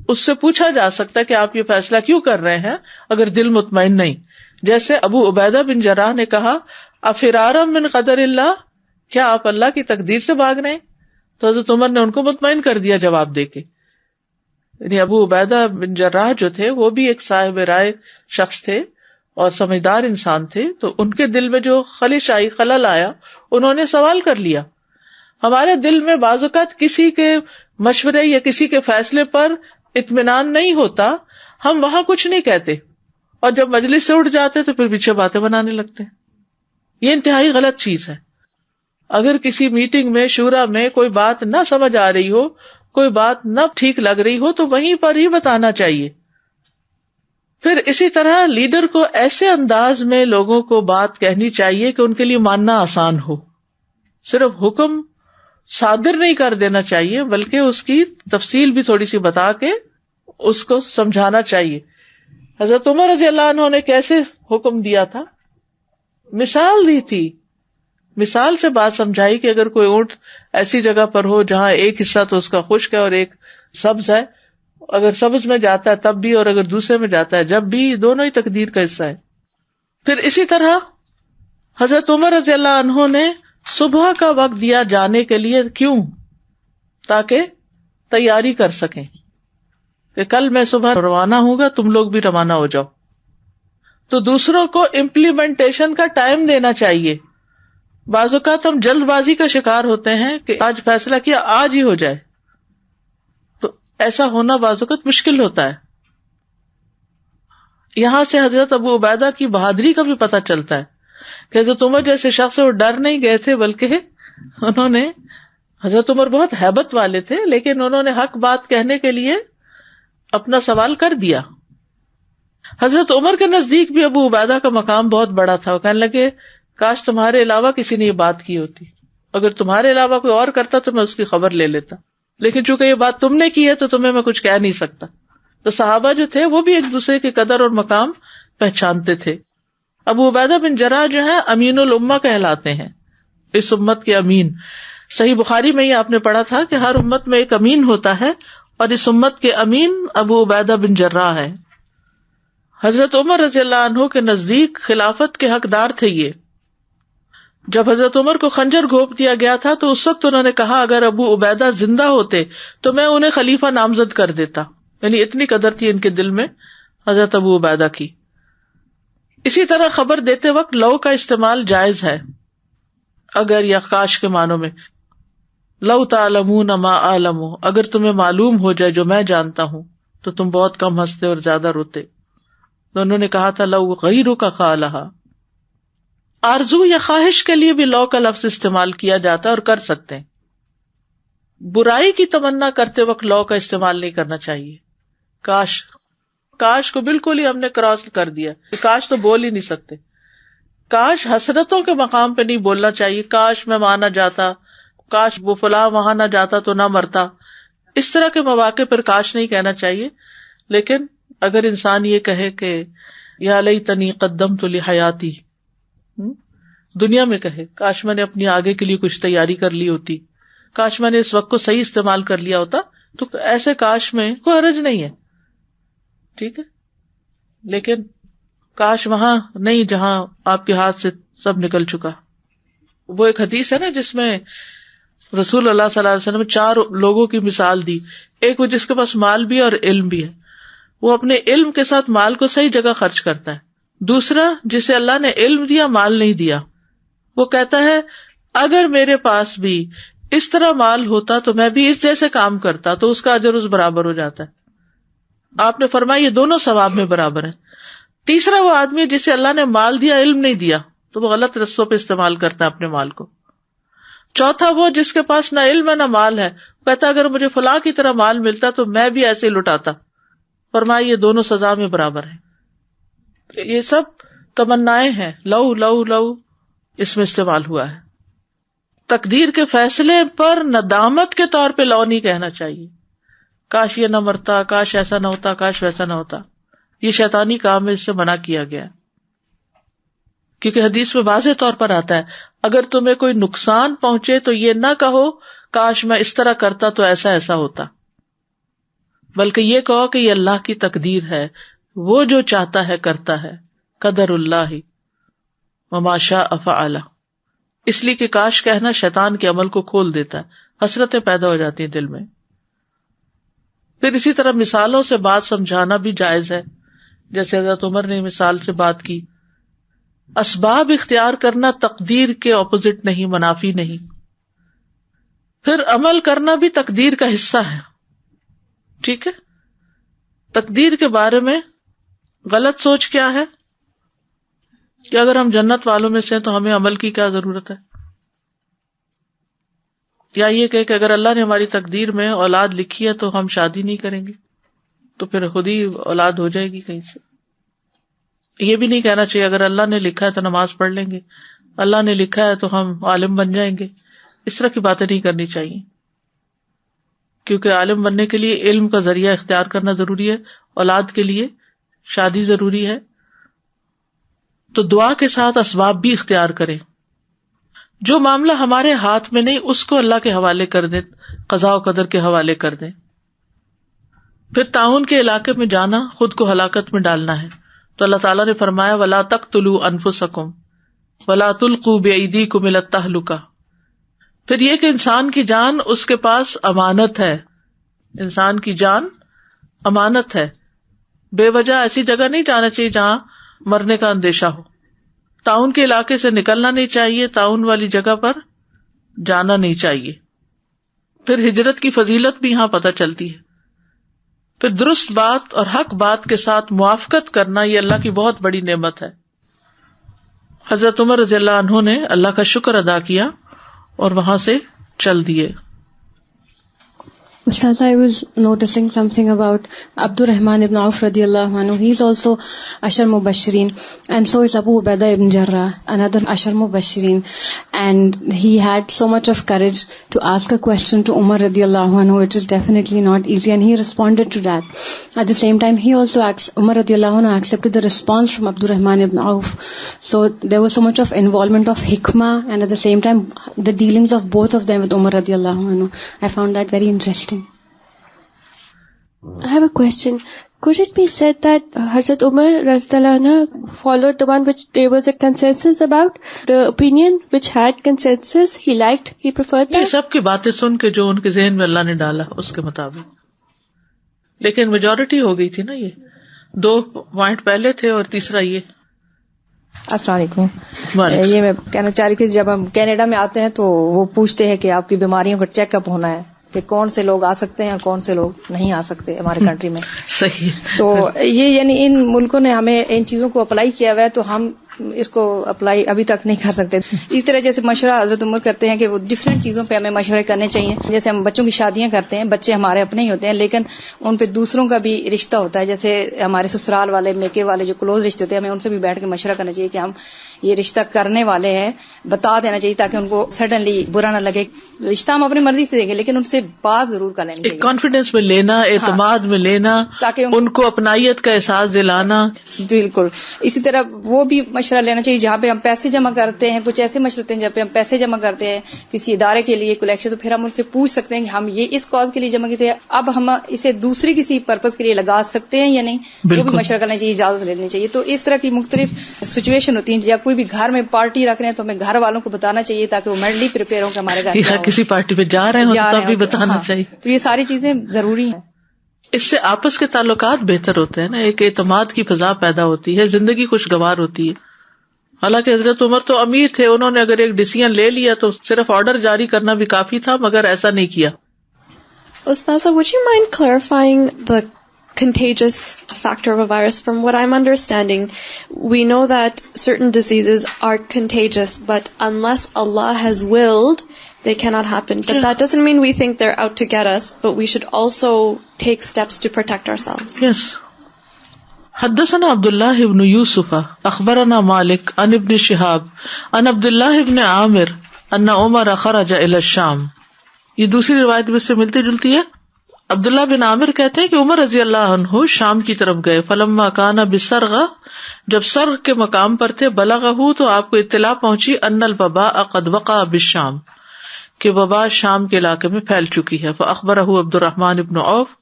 اس سے پوچھا جا سکتا ہے کہ آپ یہ فیصلہ کیوں کر رہے ہیں اگر دل مطمئن نہیں. جیسے ابو عبیدہ بن جراح نے کہا افرارا من قدر اللہ، کیا آپ اللہ کی تقدیر سے بھاگ رہے ہیں؟ تو حضرت عمر نے ان کو مطمئن کر دیا جواب دے کے. یعنی ابو عبیدہ بن جراح جو تھے وہ بھی ایک صاحب رائے شخص تھے اور سمجھدار انسان تھے، تو ان کے دل میں جو خلش آئی، خلل آیا، انہوں نے سوال کر لیا. ہمارے دل میں بعض اوقات کسی کے مشورے یا کسی کے فیصلے پر اطمینان نہیں ہوتا، ہم وہاں کچھ نہیں کہتے اور جب مجلس سے اٹھ جاتے تو پھر پیچھے باتیں بنانے لگتے ہیں. یہ انتہائی غلط چیز ہے. اگر کسی میٹنگ میں شورا میں کوئی بات نہ سمجھ آ رہی ہو، کوئی بات نہ ٹھیک لگ رہی ہو تو وہیں پر ہی بتانا چاہیے. پھر اسی طرح لیڈر کو ایسے انداز میں لوگوں کو بات کہنی چاہیے کہ ان کے لیے ماننا آسان ہو. صرف حکم صادر نہیں کر دینا چاہیے بلکہ اس کی تفصیل بھی تھوڑی سی بتا کے اس کو سمجھانا چاہیے. حضرت عمر رضی اللہ عنہ نے کیسے حکم دیا تھا، مثال دی تھی، مثال سے بات سمجھائی کہ اگر کوئی اونٹ ایسی جگہ پر ہو جہاں ایک حصہ تو اس کا خشک ہے اور ایک سبز ہے، اگر سبز میں جاتا ہے تب بھی اور اگر دوسرے میں جاتا ہے جب بھی، دونوں ہی تقدیر کا حصہ ہے. پھر اسی طرح حضرت عمر رضی اللہ عنہ نے صبح کا وقت دیا جانے کے لیے، کیوں؟ تاکہ تیاری کر سکیں کہ کل میں صبح روانہ ہوں گا، تم لوگ بھی روانہ ہو جاؤ. تو دوسروں کو امپلیمنٹیشن کا ٹائم دینا چاہیے. بعض اوقات ہم جلد بازی کا شکار ہوتے ہیں کہ آج فیصلہ کیا آج ہی ہو جائے، تو ایسا ہونا بعض اوقات مشکل ہوتا ہے. یہاں سے حضرت ابو عبیدہ کی بہادری کا بھی پتہ چلتا ہے کہ حضرت عمر جیسے شخص وہ ڈر نہیں گئے تھے، بلکہ انہوں نے، حضرت عمر بہت ہیبت والے تھے لیکن انہوں نے حق بات کہنے کے لیے اپنا سوال کر دیا. حضرت عمر کے نزدیک بھی ابو عبیدہ کا مقام بہت بڑا تھا. وہ کہنے لگے کاش تمہارے علاوہ کسی نے یہ بات کی ہوتی، اگر تمہارے علاوہ کوئی اور کرتا تو میں اس کی خبر لے لیتا، لیکن چونکہ یہ بات تم نے کی ہے تو تمہیں میں کچھ کہہ نہیں سکتا. تو صحابہ جو تھے وہ بھی ایک دوسرے کے قدر اور مقام پہچانتے تھے. ابو عبیدہ بن جراح جو ہے امین الامہ کہلاتے ہیں، اس امت کے امین. صحیح بخاری میں ہی آپ نے پڑھا تھا کہ ہر امت میں ایک امین ہوتا ہے اور اس امت کے امین ابو عبیدہ بن جراح ہے. حضرت عمر رضی اللہ عنہ کے نزدیک خلافت کے حقدار تھے یہ. جب حضرت عمر کو خنجر گھونپ دیا گیا تھا تو اس وقت انہوں نے کہا اگر ابو عبیدہ زندہ ہوتے تو میں انہیں خلیفہ نامزد کر دیتا. یعنی اتنی قدر تھی ان کے دل میں حضرت ابو عبیدہ کی. اسی طرح خبر دیتے وقت لو کا استعمال جائز ہے اگر یا کاش کے معنوں میں. لو تعلمون ما اعلم، اگر تمہیں معلوم ہو جائے جو میں جانتا ہوں تو تم بہت کم ہنستے اور زیادہ روتے. تو انہوں نے کہا تھا لو غیرک کا قالھا. آرزو یا خواہش کے لیے بھی لو کا لفظ استعمال کیا جاتا ہے اور کر سکتے ہیں. برائی کی تمنا کرتے وقت لو کا استعمال نہیں کرنا چاہیے. کاش کو بالکل ہی ہم نے کراس کر دیا. کاش تو بول ہی نہیں سکتے. کاش حسرتوں کے مقام پہ نہیں بولنا چاہیے. کاش میں وہاں نہ جاتا، کاش وہ فلاں وہاں نہ جاتا تو نہ مرتا. اس طرح کے مواقع پر کاش نہیں کہنا چاہیے. لیکن اگر انسان یہ کہے کہ یا لیتنی قدمت لحیاتی، دنیا میں کہے کاش میں نے اپنی آگے کے لیے کچھ تیاری کر لی ہوتی، کاش میں نے اس وقت کو صحیح استعمال کر لیا ہوتا، تو ایسے کاش میں کوئی حرج نہیں ہے. ٹھیک ہے، لیکن کاش وہاں نہیں جہاں آپ کے ہاتھ سے سب نکل چکا. وہ ایک حدیث ہے نا جس میں رسول اللہ صلی اللہ علیہ وسلم نے 4 لوگوں کی مثال دی. ایک وہ جس کے پاس مال بھی ہے اور علم بھی ہے، وہ اپنے علم کے ساتھ مال کو صحیح جگہ خرچ کرتا ہے. دوسرا جسے اللہ نے علم دیا مال نہیں دیا، وہ کہتا ہے اگر میرے پاس بھی اس طرح مال ہوتا تو میں بھی اس جیسے کام کرتا تو اس کا اجر اس برابر ہو جاتا ہے. آپ نے فرمایا یہ دونوں ثواب میں برابر ہیں. تیسرا وہ آدمی جسے اللہ نے مال دیا علم نہیں دیا تو وہ غلط رستوں پہ استعمال کرتا ہے اپنے مال کو. چوتھا وہ جس کے پاس نہ علم ہے نہ مال ہے، کہتا اگر مجھے فلاں کی طرح مال ملتا تو میں بھی ایسے ہی لٹاتا. فرمایا یہ دونوں سزا میں برابر ہیں. یہ سب تمنائیں ہیں، لو لو لو اس میں استعمال ہوا ہے. تقدیر کے فیصلے پر ندامت کے طور پہ لو نہیں کہنا چاہیے. کاش یہ نہ مرتا، کاش ایسا نہ ہوتا، کاش ویسا نہ ہوتا. یہ شیطانی کام ہے، اس سے منع کیا گیا. کیونکہ حدیث میں واضح طور پر آتا ہے اگر تمہیں کوئی نقصان پہنچے تو یہ نہ کہو کاش میں اس طرح کرتا تو ایسا ایسا ہوتا، بلکہ یہ کہو کہ یہ اللہ کی تقدیر ہے، وہ جو چاہتا ہے کرتا ہے. قدر اللہ وما شاء فعل. اس لیے کہ کاش کہنا شیطان کے عمل کو کھول دیتا ہے، حسرتیں پیدا ہو جاتی ہیں دل میں. پھر اسی طرح مثالوں سے بات سمجھانا بھی جائز ہے، جیسے حضرت عمر نے مثال سے بات کی. اسباب اختیار کرنا تقدیر کے اپوزٹ نہیں، منافی نہیں. پھر عمل کرنا بھی تقدیر کا حصہ ہے. ٹھیک ہے، تقدیر کے بارے میں غلط سوچ کیا ہے کہ اگر ہم جنت والوں میں سے ہیں تو ہمیں عمل کی کیا ضرورت ہے، یا یہ کہ اگر اللہ نے ہماری تقدیر میں اولاد لکھی ہے تو ہم شادی نہیں کریں گے تو پھر خود ہی اولاد ہو جائے گی کہیں سے. یہ بھی نہیں کہنا چاہیے اگر اللہ نے لکھا ہے تو نماز پڑھ لیں گے، اللہ نے لکھا ہے تو ہم عالم بن جائیں گے. اس طرح کی باتیں نہیں کرنی چاہیے، کیونکہ عالم بننے کے لیے علم کا ذریعہ اختیار کرنا ضروری ہے، اولاد کے لیے شادی ضروری ہے. تو دعا کے ساتھ اسباب بھی اختیار کریں. جو معاملہ ہمارے ہاتھ میں نہیں اس کو اللہ کے حوالے کر دیں، قضاء و قدر کے حوالے کر دیں. پھر طاعون کے علاقے میں جانا خود کو ہلاکت میں ڈالنا ہے. تو اللہ تعالیٰ نے فرمایا وَلَا تَقْتُلُوا أَنفُسَكُمْ وَلَا تُلْقُوا بِأَيْدِيكُمْ إِلَى التَّهْلُكَةِ. پھر یہ کہ انسان کی جان اس کے پاس امانت ہے. انسان کی جان امانت ہے، بے وجہ ایسی جگہ نہیں جانا چاہیے جہاں مرنے کا اندیشہ ہو. طاعون کے علاقے سے نکلنا نہیں چاہیے، طاعون والی جگہ پر جانا نہیں چاہیے. پھر ہجرت کی فضیلت بھی یہاں پتہ چلتی ہے. پھر درست بات اور حق بات کے ساتھ موافقت کرنا یہ اللہ کی بہت بڑی نعمت ہے. حضرت عمر رضی اللہ عنہ نے اللہ کا شکر ادا کیا اور وہاں سے چل دیے. Ustaz, I was noticing something about Abdurrahman ibn Auf radiyallahu anhu. He is also Ashar Mubashirin, and so is Abu Ubaidah ibn Jarrah, another Ashar Mubashirin. And he had so much of courage to ask a question to Umar radiyallahu anhu, which is definitely not easy, and he responded to that. At the same time, he also Umar radiyallahu anhu accepted the response from Abdurrahman ibn Auf. So there was so much of involvement of hikmah, and at the same time, the dealings of both of them with Umar radiyallahu anhu. I found that very interesting. I have a question. Could it be said that Hazrat Umar Radhiyallahu anhu followed the one which there was a consensus about, the opinion which had consensus, he liked, he preferred یہ that? سب کی باتیں سن کے جو ان کے ذہن میں اللہ نے ڈالا اس کے مطابق, لیکن میجورٹی ہو گئی تھی نا. یہ 2 پوائنٹ پہلے تھے اور تیسرا یہ. السلام علیکم. یہ میں کہنا چاہ رہی تھی, جب ہم کینیڈا میں آتے ہیں تو وہ پوچھتے ہیں کہ آپ کی بیماریوں کا چیک اپ ہونا ہے کہ کون سے لوگ آ سکتے ہیں اور کون سے لوگ نہیں آ سکتے ہمارے کنٹری میں. صحیح. تو یہ یعنی ان ملکوں نے ہمیں ان چیزوں کو اپلائی کیا ہوا ہے, تو ہم اس کو اپلائی ابھی تک نہیں کر سکتے. اس طرح جیسے مشورہ حضرت عمر کرتے ہیں کہ وہ ڈفرینٹ چیزوں پہ ہمیں مشورے کرنے چاہیے. جیسے ہم بچوں کی شادیاں کرتے ہیں, بچے ہمارے اپنے ہی ہوتے ہیں لیکن ان پہ دوسروں کا بھی رشتہ ہوتا ہے. جیسے ہمارے سسرال والے, میکے والے جو کلوز رشتے ہوتے ہیں, ہمیں ان سے بھی بیٹھ کے مشورہ کرنا چاہیے کہ ہم یہ رشتہ کرنے والے ہیں, بتا دینا چاہیے تاکہ ان کو سڈنلی برا نہ لگے. رشتہ ہم اپنی مرضی سے دیں گے لیکن ان سے بات ضرور کر لینی چاہیے, کانفیڈینس میں لینا, اعتماد میں لینا, تاکہ ان کو اپنائیت کا احساس دلانا. بالکل. اسی طرح وہ بھی مشورہ لینا چاہیے جہاں پہ ہم پیسے جمع کرتے ہیں. کچھ ایسے مشورے ہوتے ہیں جہاں پہ ہم پیسے جمع کرتے ہیں کسی ادارے کے لیے کلیکشن, تو پھر ہم ان سے پوچھ سکتے ہیں کہ ہم یہ اس کاز کے لیے جمع کیے تھے, اب ہم اسے دوسری کسی پرپز کے لیے لگا سکتے ہیں یا نہیں, وہ بھی مشورہ کرنا چاہیے, اجازت لینی چاہیے. تو اس طرح کی مختلف سچویشن ہوتی ہیں. یا کوئی بھی گھر میں پارٹی رکھ رہے ہیں تو ہمیں گھر والوں کو بتانا چاہیے تاکہ وہ مینٹلی پریپیئر ہوں کہ ہمارے گھر یا کسی پارٹی پہ جا رہے ہیں تب بھی بتانا چاہیے. تو یہ ساری چیزیں ضروری ہیں. اس سے آپس کے تعلقات بہتر ہوتے ہیں نا, ایک اعتماد کی فضا پیدا ہوتی ہے, زندگی خوشگوار ہوتی ہے. حالانکہ حضرت عمر تو امیر تھے, انہوں نے اگر ایک ڈیسیژن لے لیا تو صرف آرڈر جاری کرنا بھی کافی تھا, مگر ایسا نہیں کیا. Ustaza, would you mind clarifying the contagious factor of a virus? From what I'm understanding, we know that certain diseases are contagious, but unless Allah has willed, they cannot happen. But that doesn't mean we think they're out to get us, but we should also take steps to protect ourselves. Yes. حدثنا عبد الله بن يوسف اخبرنا مالك عن ابن شهاب عن عبد الله بن عامر ان عمر خرج الى الشام. یہ دوسری روایت بھی اس سے ملتی جلتی ہے. عبداللہ بن عامر کہتے ہیں کہ عمر رضی اللہ عنہ شام کی طرف گئے. فلما کان بسرغ, جب سرغ کے مقام پر تھے, بلغہ, تو آپ کو اطلاع پہنچی ان الوباء قد وقع بالشام, کہ وبا شام کے علاقے میں پھیل چکی ہے. فاخبرہ عبد الرحمن بن عوف,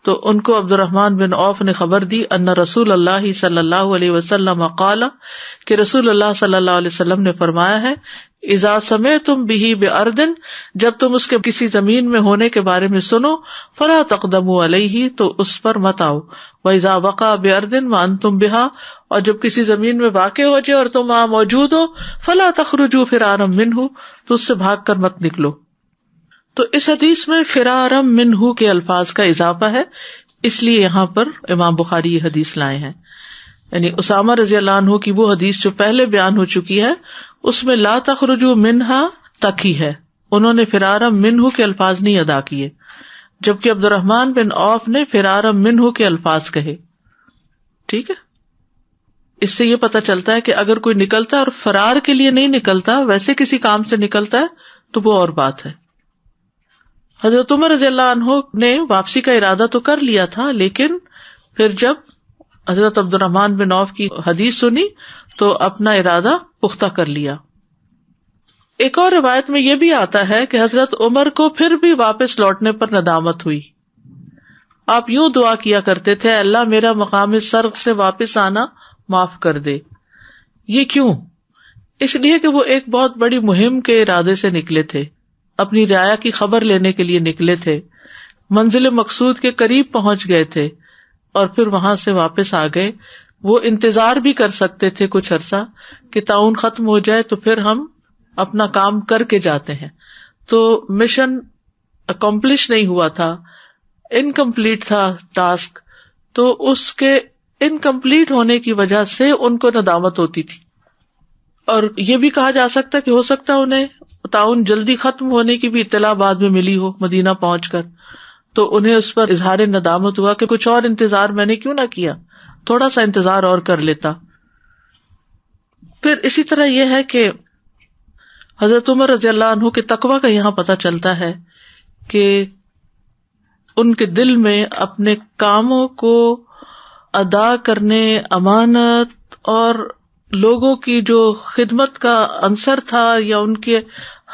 تو ان کو عبد الرحمن بن عوف نے خبر دی ان رسول اللہ صلی اللہ علیہ وسلم قال, کہ رسول اللہ صلی اللہ علیہ وسلم نے فرمایا ہے, اذا سمعتم به بارض, جب تم اس کے کسی زمین میں ہونے کے بارے میں سنو, فلا تقدموا علیہ, تو اس پر مت آؤ. واذا وقع بارض وانتم بها, اور جب کسی زمین میں واقع ہو جائے اور تم وہاں موجود ہو, فلا تخرجوا فرارا منہ, تو اس سے بھاگ کر مت نکلو. تو اس حدیث میں فرارم منہ کے الفاظ کا اضافہ ہے, اس لیے یہاں پر امام بخاری یہ حدیث لائے ہیں. یعنی اسامہ رضی اللہ عنہ کی وہ حدیث جو پہلے بیان ہو چکی ہے اس میں لا تخرجوا منہا تک ہی ہے, انہوں نے فرارم منہ کے الفاظ نہیں ادا کیے, جبکہ عبد الرحمن بن عوف نے فرارم منہ کے الفاظ کہے. ٹھیک ہے, اس سے یہ پتا چلتا ہے کہ اگر کوئی نکلتا ہے اور فرار کے لیے نہیں نکلتا, ویسے کسی کام سے نکلتا ہے تو وہ اور بات ہے. حضرت عمر رضی اللہ عنہ نے واپسی کا ارادہ تو کر لیا تھا, لیکن پھر جب حضرت عبد الرحمن بن عوف کی حدیث سنی تو اپنا ارادہ پختہ کر لیا. ایک اور روایت میں یہ بھی آتا ہے کہ حضرت عمر کو پھر بھی واپس لوٹنے پر ندامت ہوئی. آپ یوں دعا کیا کرتے تھے, اللہ میرا مقام سرغ سے واپس آنا معاف کر دے. یہ کیوں؟ اس لیے کہ وہ ایک بہت بڑی مہم کے ارادے سے نکلے تھے, اپنی رعایا کی خبر لینے کے لیے نکلے تھے, منزل مقصود کے قریب پہنچ گئے تھے اور پھر وہاں سے واپس آ گئے. وہ انتظار بھی کر سکتے تھے کچھ عرصہ کہ طاعون ختم ہو جائے تو پھر ہم اپنا کام کر کے جاتے ہیں. تو مشن اکمپلش نہیں ہوا تھا, انکمپلیٹ تھا ٹاسک, تو اس کے انکمپلیٹ ہونے کی وجہ سے ان کو ندامت ہوتی تھی. اور یہ بھی کہا جا سکتا کہ ہو سکتا انہیں طاعون جلدی ختم ہونے کی بھی اطلاع بعد میں ملی ہو مدینہ پہنچ کر, تو انہیں اس پر اظہار ندامت ہوا کہ کچھ اور انتظار میں نے کیوں نہ کیا, تھوڑا سا انتظار اور کر لیتا. پھر اسی طرح یہ ہے کہ حضرت عمر رضی اللہ عنہ کے تقویٰ کا یہاں پتہ چلتا ہے کہ ان کے دل میں اپنے کاموں کو ادا کرنے, امانت اور لوگوں کی جو خدمت کا عنصر تھا یا ان کے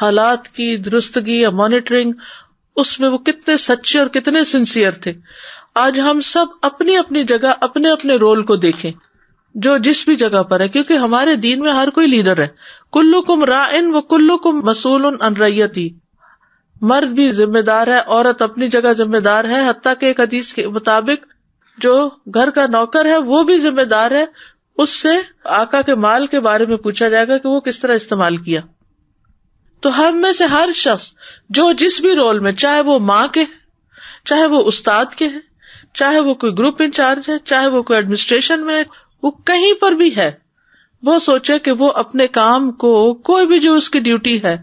حالات کی درستگی یا مانیٹرنگ, اس میں وہ کتنے سچے اور کتنے سنسیئر تھے. آج ہم سب اپنی اپنی جگہ اپنے اپنے رول کو دیکھیں جو جس بھی جگہ پر ہے، کیونکہ ہمارے دین میں ہر کوئی لیڈر ہے. کلکم راعن و کلکم مسئول عن رعیتہ، مرد بھی ذمہ دار ہے، عورت اپنی جگہ ذمہ دار ہے، حتیٰ کہ ایک حدیث کے مطابق جو گھر کا نوکر ہے وہ بھی ذمہ دار ہے، اس سے آقا کے مال کے بارے میں پوچھا جائے گا کہ وہ کس طرح استعمال کیا. تو ہم میں سے ہر شخص جو جس بھی رول میں، چاہے وہ ماں کے چاہے وہ استاد کے ہے، چاہے وہ کوئی گروپ انچارج ہے، چاہے وہ کوئی ایڈمنسٹریشن میں ہے، وہ کہیں پر بھی ہے، وہ سوچے کہ وہ اپنے کام کو، کوئی بھی جو اس کی ڈیوٹی ہے،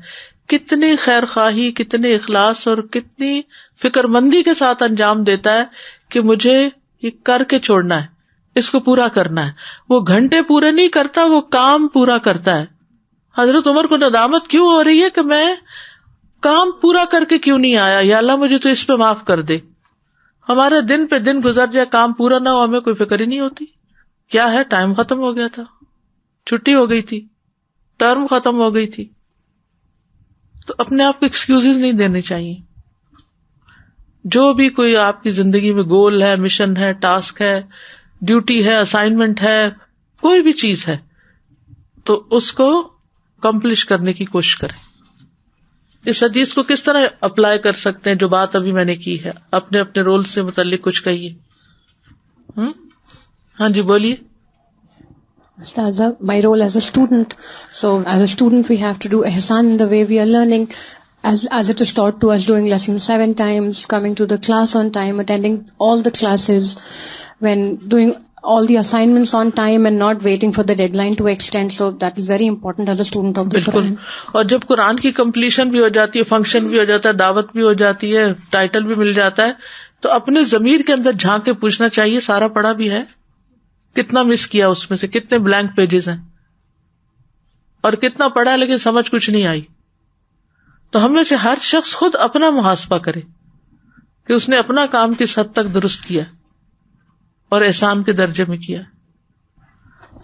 کتنی خیر خواہی، کتنے اخلاص اور کتنی فکر مندی کے ساتھ انجام دیتا ہے کہ مجھے یہ کر کے چھوڑنا ہے، اس کو پورا کرنا ہے. وہ گھنٹے پورے نہیں کرتا، وہ کام پورا کرتا ہے. حضرت عمر کو ندامت کیوں ہو رہی ہے کہ میں کام پورا کر کے کیوں نہیں آیا، یا اللہ مجھے تو اس پہ معاف کر دے. ہمارے دن پہ دن گزر جائے، کام پورا نہ ہو، ہمیں کوئی فکر ہی نہیں ہوتی. کیا ہے، ٹائم ختم ہو گیا تھا، چھٹی ہو گئی تھی، ٹرم ختم ہو گئی تھی. تو اپنے آپ کو ایکسکیوز نہیں دینے چاہیے. جو بھی کوئی آپ کی زندگی میں گول ہے، مشن ہے، ٹاسک ہے، ڈیوٹی ہے، اسائنمنٹ ہے، کوئی بھی چیز ہے، تو اس کو کمپلش کرنے کی کوشش کریں. اس حدیث کو کس طرح اپلائی کر سکتے ہیں جو بات ابھی میں نے کی ہے؟ اپنے اپنے رول سے متعلق کچھ کہیے. ہاں جی بولیے. Ustaza, my role as a student. So as a student we have to do ihsan in the way we are learning, as it is taught to us, doing lesson 7 times, coming to the class on time, attending all the classes, when doing all the assignments on time and not waiting for the deadline to extend. So that is very important as a student of the Quran. اور جب قرآن کی completion بھی ہو جاتی ہے، function بھی ہو جاتا ہے، دعوت بھی ہو جاتی ہے، ٹائٹل بھی مل جاتا ہے، تو اپنے ضمیر کے اندر جھانک کے پوچھنا چاہیے سارا پڑھا بھی ہے؟ کتنا مس کیا، اس میں سے کتنے بلینک پیجز ہیں، اور کتنا پڑھا لیکن سمجھ کچھ نہیں آئی. تو ہم میں سے ہر شخص خود اپنا محاسبہ کرے کہ اس نے اپنا کام کس حد تک درست کیا اور احسان کے درجے میں کیا.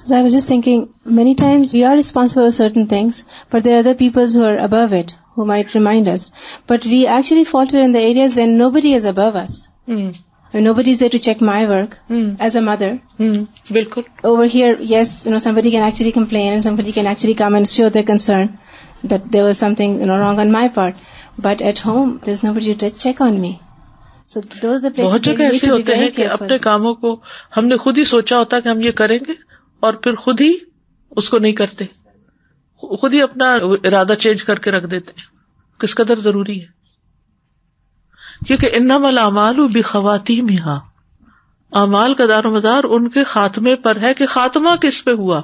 So I was just thinking, many times we are responsible for certain things, but there are other people who are above it, who might remind us. But we actually falter in the areas when nobody is above us. When nobody is there to check my work as a mother. بالکل. Over here, yes, somebody can actually complain and somebody can actually come and show their concern that there was something wrong on my part. But at home, there's nobody to check on me. So those are the places بہت جگہ ایسے ہوتے ہیں کہ اپنے کاموں کو ہم نے خود ہی سوچا ہوتا کہ ہم یہ کریں گے، اور پھر خود ہی اس کو نہیں کرتے، خود ہی اپنا ارادہ چینج کر کے رکھ دیتے ہیں. کس قدر ضروری ہے، کیونکہ انما الاعمال بخواتیمہا، اعمال کا دار و مدار ان کے خاتمے پر ہے کہ خاتمہ کس پہ ہوا،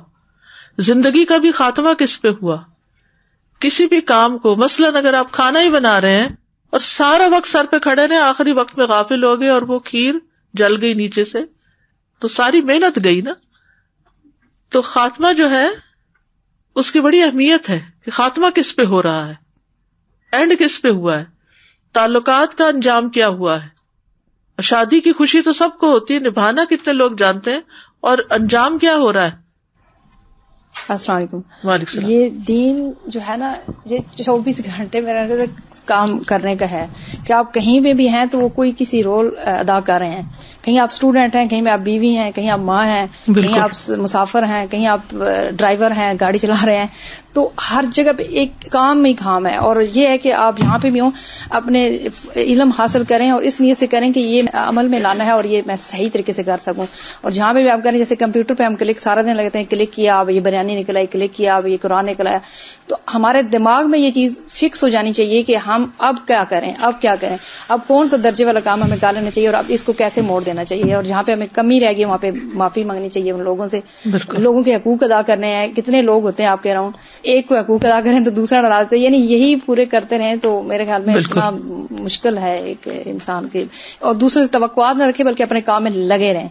زندگی کا بھی خاتمہ کس پہ ہوا. کسی بھی کام کو، مثلاً اگر آپ کھانا ہی بنا رہے ہیں اور سارا وقت سر پہ کھڑے رہے، آخری وقت میں غافل ہو گئے اور وہ کھیر جل گئی نیچے سے، تو ساری محنت گئی نا. تو خاتمہ جو ہے اس کی بڑی اہمیت ہے کہ خاتمہ کس پہ ہو رہا ہے، اینڈ کس پہ ہوا ہے، تعلقات کا انجام کیا ہوا ہے. شادی کی خوشی تو سب کو ہوتی ہے، نبھانا کتنے لوگ جانتے ہیں، اور انجام کیا ہو رہا ہے. السلام علیکم. وعلیکم السلام. یہ دین جو ہے نا، یہ 24 گھنٹے میرا کام کرنے کا ہے کہ آپ کہیں پہ بھی ہیں تو وہ کوئی کسی رول ادا کر رہے ہیں. کہیں آپ اسٹوڈنٹ ہیں، کہیں آپ بیوی ہیں، کہیں آپ ماں ہیں، کہیں آپ مسافر ہیں، کہیں آپ ڈرائیور ہیں، گاڑی چلا رہے ہیں. تو ہر جگہ پہ ایک کام ہی کام ہے، اور یہ ہے کہ آپ جہاں پہ بھی ہوں اپنے علم حاصل کریں اور اس نیت سے کریں کہ یہ عمل میں لانا ہے اور یہ میں صحیح طریقے سے کر سکوں. اور جہاں پہ بھی آپ کریں، جیسے کمپیوٹر پہ ہم کلک سارا دن لگتے ہیں، کلک کیا اب یہ بریانی نکلا، کلک کیا اب یہ قرآن نکلا، تو ہمارے دماغ میں یہ چیز فکس ہو جانی چاہیے کہ ہم اب کیا کریں، اب کیا کریں، اب کون سا درجے والا کام ہمیں کر لینا چاہیے، اور اب اس کو کیسے موڑ دینا چاہیے. اور جہاں پہ ہمیں کمی رہ گئی وہاں پہ معافی مانگنی چاہیے ان لوگوں سے. لوگوں کے حقوق ادا کرنے ہیں. کتنے لوگ ہوتے ہیں آپ کہہ رہا ہوں، ایک کو حقوق ادا کریں تو دوسرا ناراض ہے، یعنی یہی پورے کرتے رہیں تو میرے خیال میں اتنا مشکل ہے ایک انسان کے. اور دوسرے سے توقعات نہ رکھے بلکہ اپنے کام میں لگے رہیں.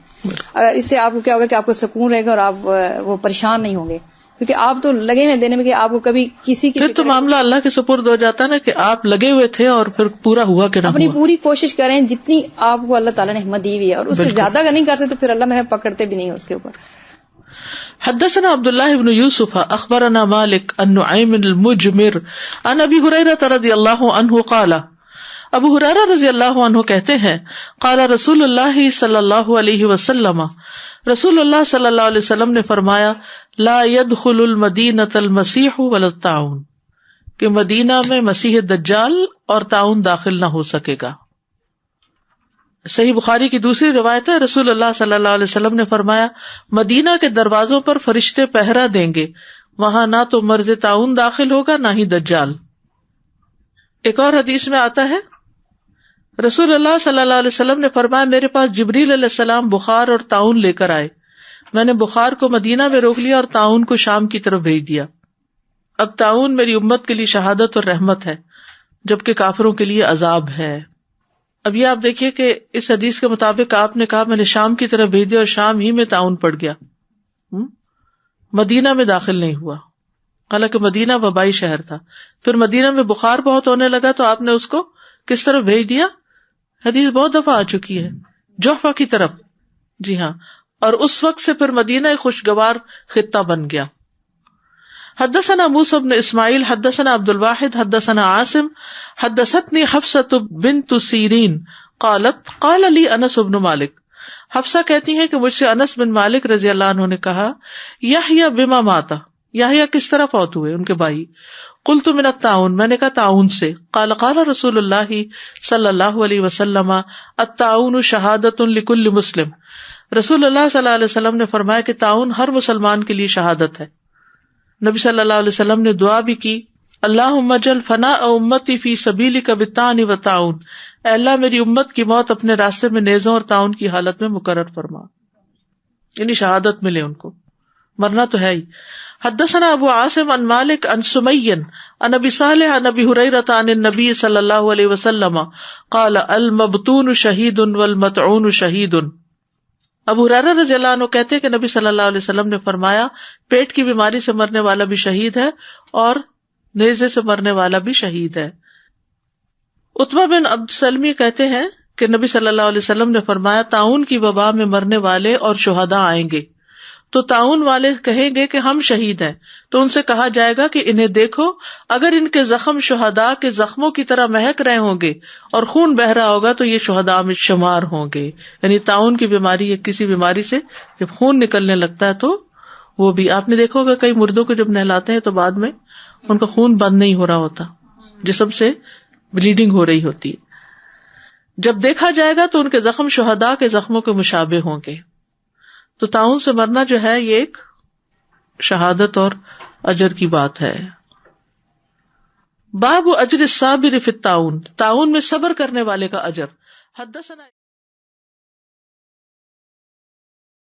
اس سے آپ کو کیا ہوگا کہ آپ کو سکون رہے گا اور آپ وہ پریشان نہیں ہوں گے، کیونکہ آپ تو لگے ہوئے دینے میں کہ آپ کو کبھی کسی کی، پھر تو معاملہ اللہ کے سپرد ہو جاتا ہے نا کہ آپ لگے ہوئے تھے اور پھر پورا ہوا کہ نہ اپنی ہوا. پوری کوشش کریں جتنی آپ کو اللہ تعالیٰ نے ہمت دی ہوئی ہے، اور اس سے زیادہ اگر نہیں کرتے تو پھر اللہ میرے پکڑتے بھی نہیں اس کے اوپر. حدثنا عبد الله بن يوسف اخبرنا مالك عن نعيم المجمر عن ابي هريره رضي الله عنه قال ابو ہریرہ رضی اللہ عنہ کہتے ہیں قال رسول اللہ صلی اللہ علیہ وسلم، رسول اللہ صلی اللہ علیہ وسلم نے فرمایا لا يدخل المدینۃ المسیح ولا الطاعون، کہ مدینہ میں مسیح دجال اور طاعون داخل نہ ہو سکے گا. صحیح بخاری کی دوسری روایت ہے رسول اللہ صلی اللہ علیہ وسلم نے فرمایا مدینہ کے دروازوں پر فرشتے پہرا دیں گے، وہاں نہ تو مرض طاعون داخل ہوگا نہ ہی دجال. ایک اور حدیث میں آتا ہے رسول اللہ صلی اللہ علیہ وسلم نے فرمایا میرے پاس جبریل علیہ السلام بخار اور طاعون لے کر آئے، میں نے بخار کو مدینہ میں روک لیا اور طاعون کو شام کی طرف بھیج دیا. اب طاعون میری امت کے لیے شہادت اور رحمت ہے، جبکہ کافروں کے لیے عذاب ہے. اب یہ آپ دیکھیے کہ اس حدیث کے مطابق آپ نے کہا میں نے شام کی طرف بھیج دیا اور شام ہی میں طاعون پڑ گیا، مدینہ میں داخل نہیں ہوا، حالانکہ مدینہ وبائی شہر تھا. پھر مدینہ میں بخار بہت ہونے لگا تو آپ نے اس کو کس طرف بھیج دیا؟ حدیث بہت دفعہ آ چکی ہے، جوحفہ کی طرف. جی ہاں، اور اس وقت سے پھر مدینہ ایک خوشگوار خطہ بن گیا. حدثنا موسیٰ بن اسماعیل حدثنا عبد الواحد حدثنا عاصم حدثتنی حفصة بنت سیرین قالت قال لی انس بن مالک. حفصہ کہتی ہیں کہ مجھ سے انس بن مالک رضی اللہ عنہ نے کہا یحییٰ بما ماتا، یحییٰ کس طرح فوت ہوئے، ان کے بھائی. قلت من الطاعون، میں نے کہا طاعون سے. قال قال رسول اللہ صلی اللہ علیہ وسلم الطاعون شہادۃ لکل مسلم، رسول اللہ صلی اللہ علیہ وسلم نے فرمایا کہ طاعون ہر مسلمان کے لیے شہادت ہے. نبی صلی اللہ علیہ وسلم نے دعا بھی کی اللہم اجعل فناء امتی فی سبیلک بالطعن والطاعون، اے اللہ میری امت کی موت اپنے راستے میں نیزوں اور طاعون کی حالت میں مقرر فرما، یعنی شہادت ملے ان کو، مرنا تو ہے ہی. حدثنا ابو عاصم عن مالک عن سمی عن ابی صالح عن ابی ہریرہ عن النبی صلی اللہ علیہ وسلم قال المبتون شہید والمطعون شہید. ابو ہریرہ رضی اللہ عنہ کہتے ہیں کہ نبی صلی اللہ علیہ وسلم نے فرمایا پیٹ کی بیماری سے مرنے والا بھی شہید ہے اور نیزے سے مرنے والا بھی شہید ہے. عتبہ بن عبد سلمی کہتے ہیں کہ نبی صلی اللہ علیہ وسلم نے فرمایا طاعون کی وبا میں مرنے والے اور شہداء آئیں گے تو طاعون والے کہیں گے کہ ہم شہید ہیں، تو ان سے کہا جائے گا کہ انہیں دیکھو، اگر ان کے زخم شہداء کے زخموں کی طرح مہک رہے ہوں گے اور خون بہ رہا ہوگا تو یہ شہداء میں شمار ہوں گے. یعنی طاعون کی بیماری یا کسی بیماری سے جب خون نکلنے لگتا ہے تو وہ بھی آپ نے دیکھا ہوگا کئی مردوں کو جب نہلاتے ہیں تو بعد میں ان کا خون بند نہیں ہو رہا ہوتا، جسم سے بلیڈنگ ہو رہی ہوتی ہے. جب دیکھا جائے گا تو ان کے زخم شہداء کے زخموں کے مشابہ ہوں گے. تو طاعون سے مرنا جو ہے یہ ایک شہادت اور اجر کی بات ہے. باب اجر الصابر فی الطاعون، طاعون میں صبر کرنے والے کا اجر. حدثنا